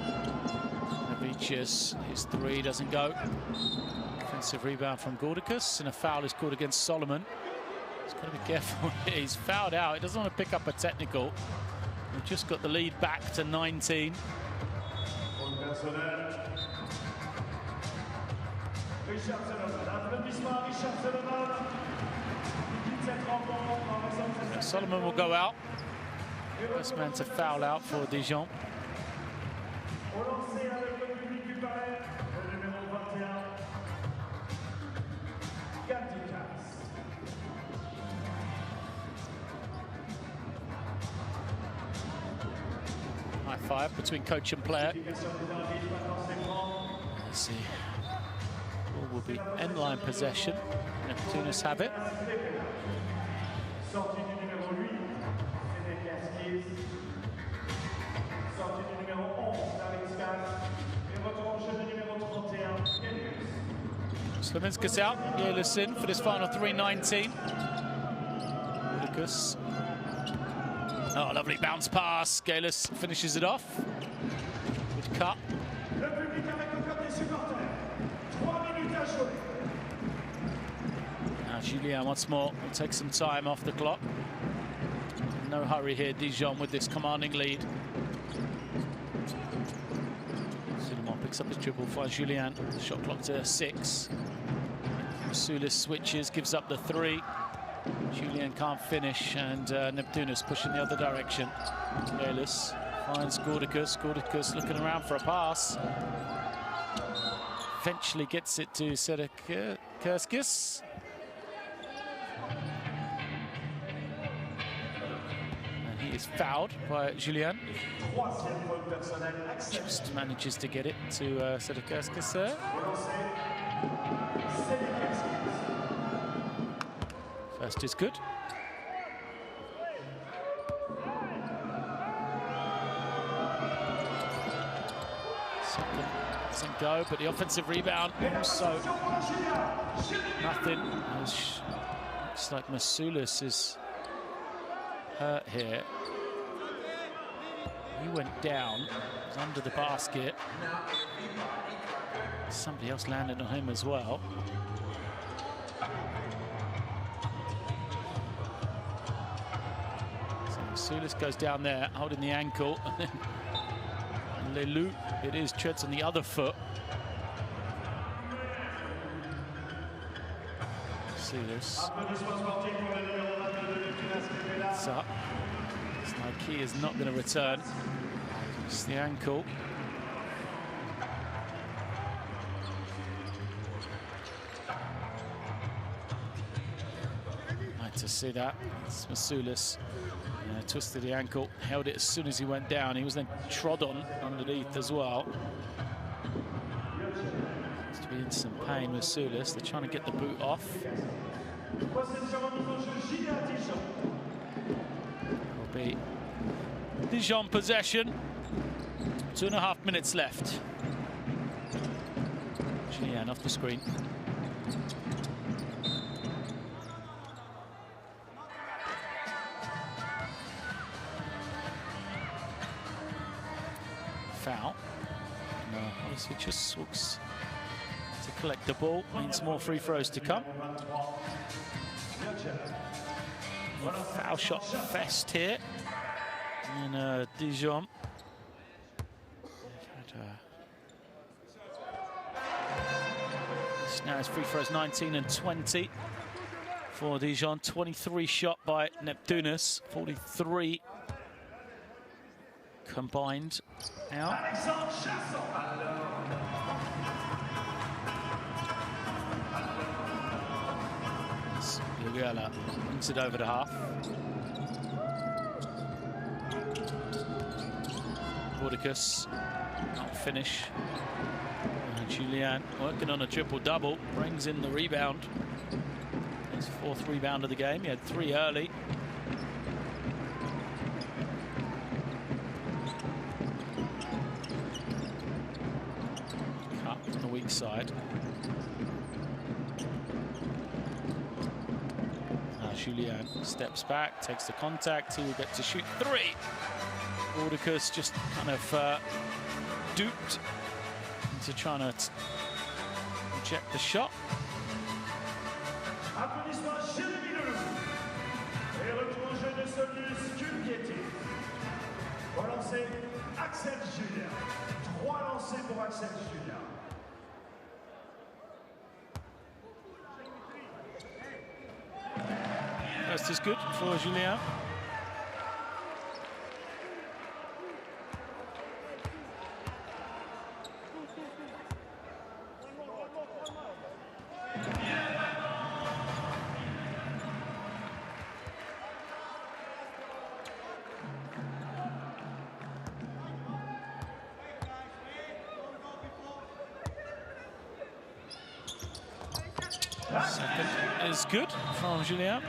Navicius, his three doesn't go. Offensive rebound from Gordikas, and a foul is called against Solomon. He's got to be careful. He's fouled out. He doesn't want to pick up a technical. We've just got the lead back to 19. Solomon will go out. First man to foul out for Dijon. Au lancer avec le public du Palais, au numéro 21, Gatikas. High five between coach and player. Let's see. Ball will be end line possession. Neptunus have it. Sortie du numéro 8, Sénégasquez. Sortie du numéro 11, Slavinskas. Et retour au jeu du numéro 31, Gelius. Slavinskas out. Gelius in for this final 3:19. Lucas. Oh, lovely bounce pass. Gelius finishes it off. Good cut. Le public avec le code des supporters. 3 minutes à jouer. Now Julien once more will take some time off the clock. No hurry here, Dijon with this commanding lead. Suleiman picks up his dribble, finds Julien. Shot clock to 6. Masulis switches, gives up the 3. Julien can't finish, and Neptunus pushing the other direction. Gelius finds Gordikas. Gordikas looking around for a pass. Eventually gets it to Sedekerskis. And he is fouled by Julien. Troisième faute personnelle, acceptée. Just manages to get it to Sedekerskis there. Au lancer, Sénégasquez. First is good. Second doesn't go, but the offensive rebound also nothing. Looks like Masulis is hurt here. He went down, was under the basket. Somebody else landed on him as well. Masulis goes down there, holding the ankle. And Leloup, it is, treads on the other foot. Masulis. It's up. It's like he is not going to return. It's the ankle. Like to see that. It's Masulis. Twisted the ankle, held it as soon as he went down. He was then trod on underneath as well. Seems to be in some pain with Masulis. They're trying to get the boot off. Will be Dijon possession. 2.5 minutes left. Julien off the screen. Dudicus looks to collect the ball, means more free throws to come. Foul shot fest here. And Dijon. Now his free throws 19 and 20 for Dijon. 23 shot by Neptunus. 43 combined now. Lugala brings it over to half. Dudicus, not finish. Julian working on a triple-double, brings in the rebound. His 4th rebound of the game. He had 3 early. Cut on the weak side. Julian steps back, takes the contact. He will get to shoot 3. Dudicus just kind of duped into trying to reject the shot. Applaudissements à Jérémy Leloup. Et retour au jeu de Solus Kulpieti. Relancé Axel Julien. 3 lancés pour Axel Julien. First is good for Julien. Second is good from Julien.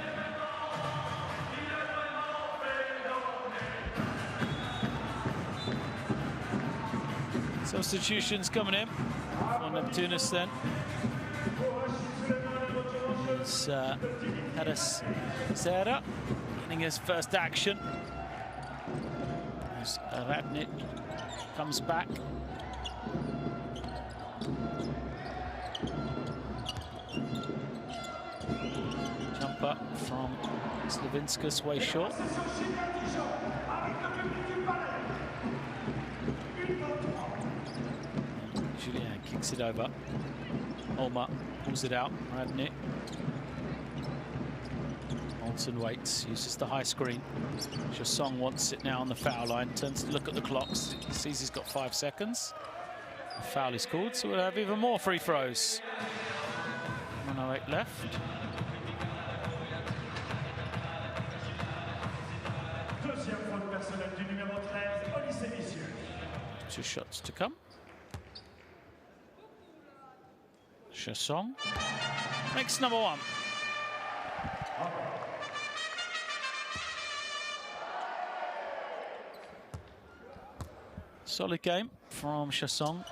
Substitutions coming in for Neptunus then. It's Haris Serra getting his first action. As Radnick comes back. Jump up from Slavinskas, way short. Julien kicks it over. Olma pulls it out. Radnick. Olsen waits, uses the high screen. Chassong wants it now on the foul line. Turns to look at the clocks. He sees he's got 5 seconds. The foul is called, so we'll have even more free throws. 1:08 left. Deuxième faute personnelle du numéro 13, Olysse Messieurs. 2 shots to come. Chassong makes number 1. Solid game from Chassong.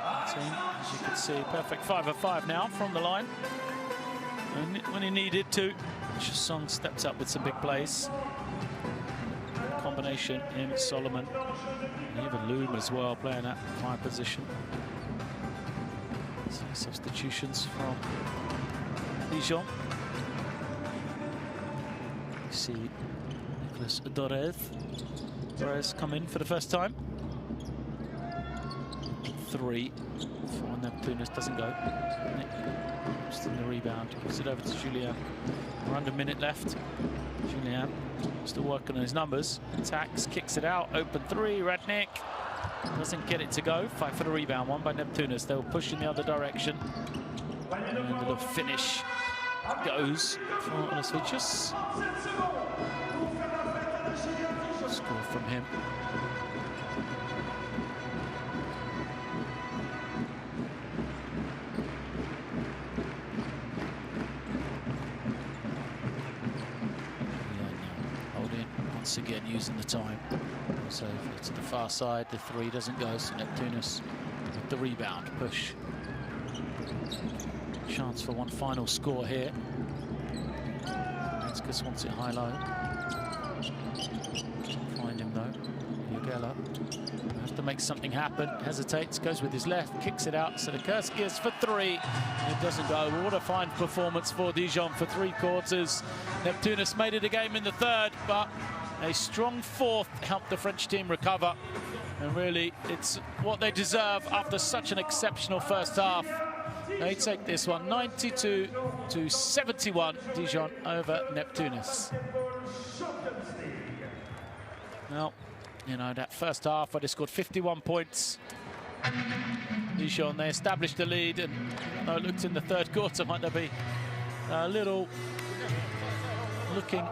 As you can see, perfect 5 of 5 now from the line. When he needed to, Chassong steps up with some big plays. Combination, him, Solomon, and even Loom as well, playing that 5 position. So substitutions from Dijon. You see Nicolas Dorez come in for the first time. 3 for Neptunus, doesn't go. Nick just in the rebound, gives it over to Julien. We're under a minute left. Julien still working on his numbers. Attacks, kicks it out, open 3, Radnick. Doesn't get it to go. Fight for the rebound, one by Neptunus. They'll push in the other direction. And the little finish goes for Olasvicius. Score from him. Holding once again, using the time. So to the far side, the 3 doesn't go, so Neptunus with the rebound, push. Chance for one final score here. Lanskus wants it high-low. Can't find him though. Lugala have to make something happen. Hesitates, goes with his left, kicks it out. Selekerskis for three. It doesn't go. But what a fine performance for Dijon for 3 quarters. Neptunus made it a game in the third, but a strong fourth helped the French team recover. And really, it's what they deserve after such an exceptional first half. They take this one 92-71, Dijon over Neptunus. Well, you know, that first half where they scored 51 points. Dijon, they established the lead, and it looked in the third quarter, might there be a little looking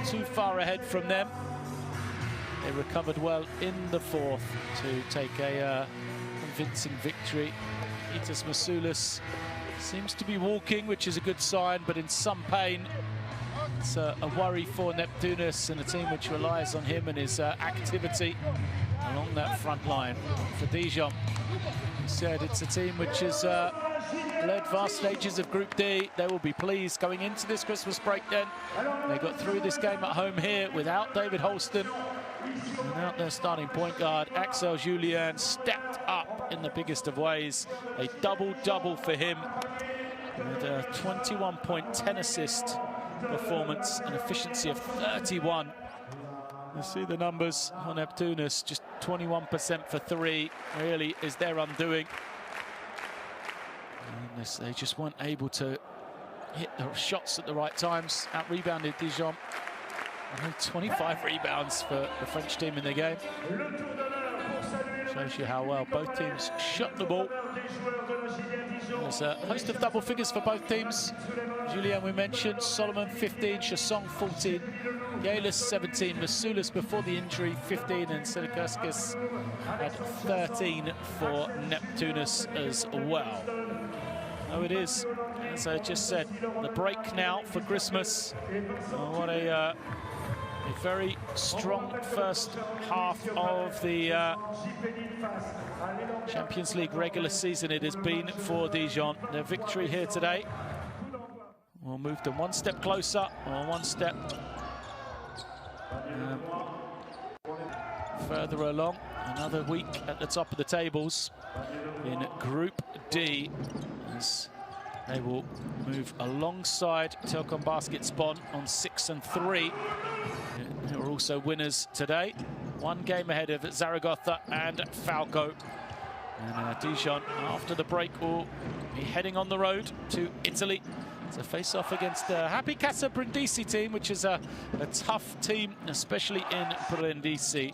too far ahead from them. They recovered well in the fourth to take a convincing victory. Itas Masoulas seems to be walking, which is a good sign, but in some pain. It's a worry for Neptunus and a team which relies on him and his activity along that front line. For Dijon, he said it's a team which has led vast stages of Group D. They will be pleased going into this Christmas break then. They got through this game at home here without David Holston, without their starting point guard. Axel Julien stepped up in the biggest of ways. A double-double for him with a 21-point, 10-assist performance, an efficiency of 31. You see the numbers on Neptunus, just 21% for 3 really is their undoing. And they just weren't able to hit the shots at the right times. Out-rebounded Dijon. Only 25 rebounds for the French team in the game. Shows you how well both teams shot the ball. There's a host of double figures for both teams. Julien, we mentioned, Solomon 15, Chasson 14, Galis 17, Masoulas before the injury 15, and Selekerskis had 13 for Neptunus as well. Oh, it is, as I just said, the break now for Christmas. Oh, what a very strong first half of the Champions League regular season it has been for Dijon. Their victory here today will move them one step closer, or one step further along. Another week at the top of the tables in Group D, as they will move alongside Telkom Basketspon on 6 and 3. Who are also winners today. One game ahead of Zaragoza and Falco. And Dijon, after the break, will be heading on the road to Italy to face off against the Happy Casa Brindisi team, which is a tough team, especially in Brindisi.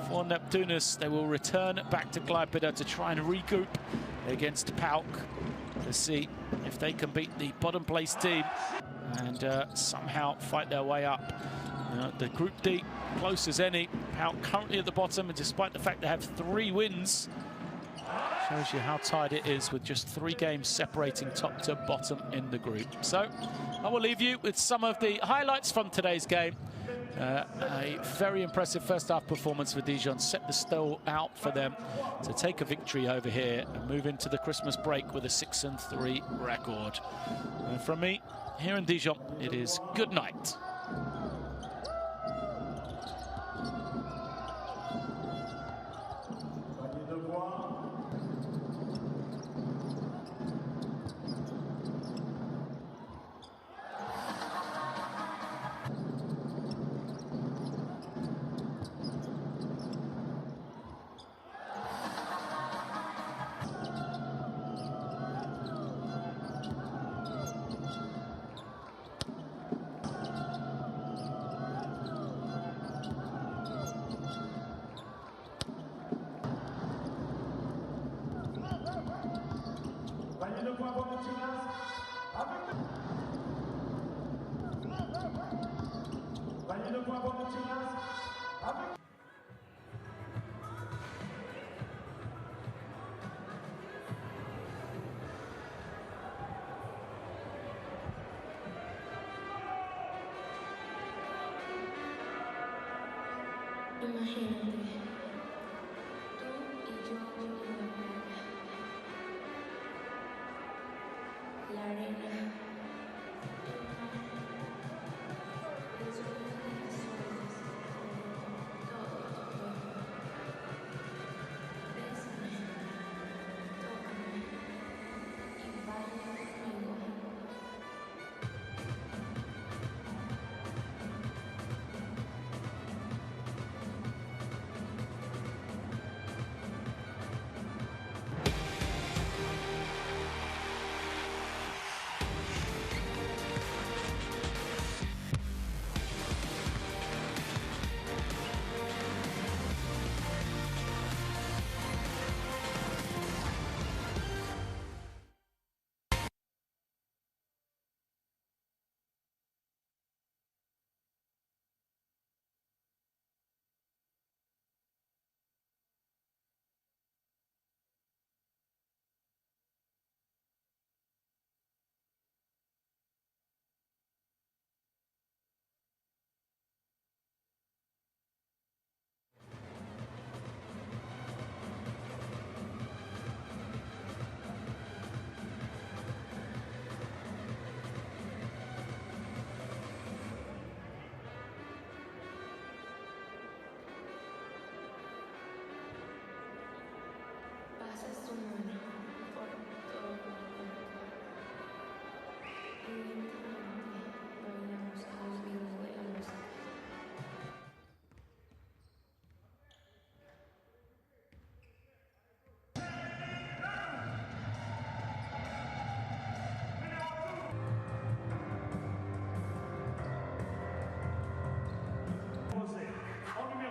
For Neptunus, they will return back to Klaipeda to try and regroup against PAOK to see if they can beat the bottom place team and somehow fight their way up. The Group D, close as any. PAOK currently at the bottom, and despite the fact they have 3 wins, shows you how tight it is with just 3 games separating top to bottom in the group. So I will leave you with some of the highlights from today's game. A very impressive first half performance for Dijon, set the stall out for them to take a victory over here and move into the Christmas break with a 6 and 3 record. And from me, here in Dijon, it is good night. Imagínate, tú y yo en la playa, la arena, el sonido de las olas, todo tu cuerpo. access to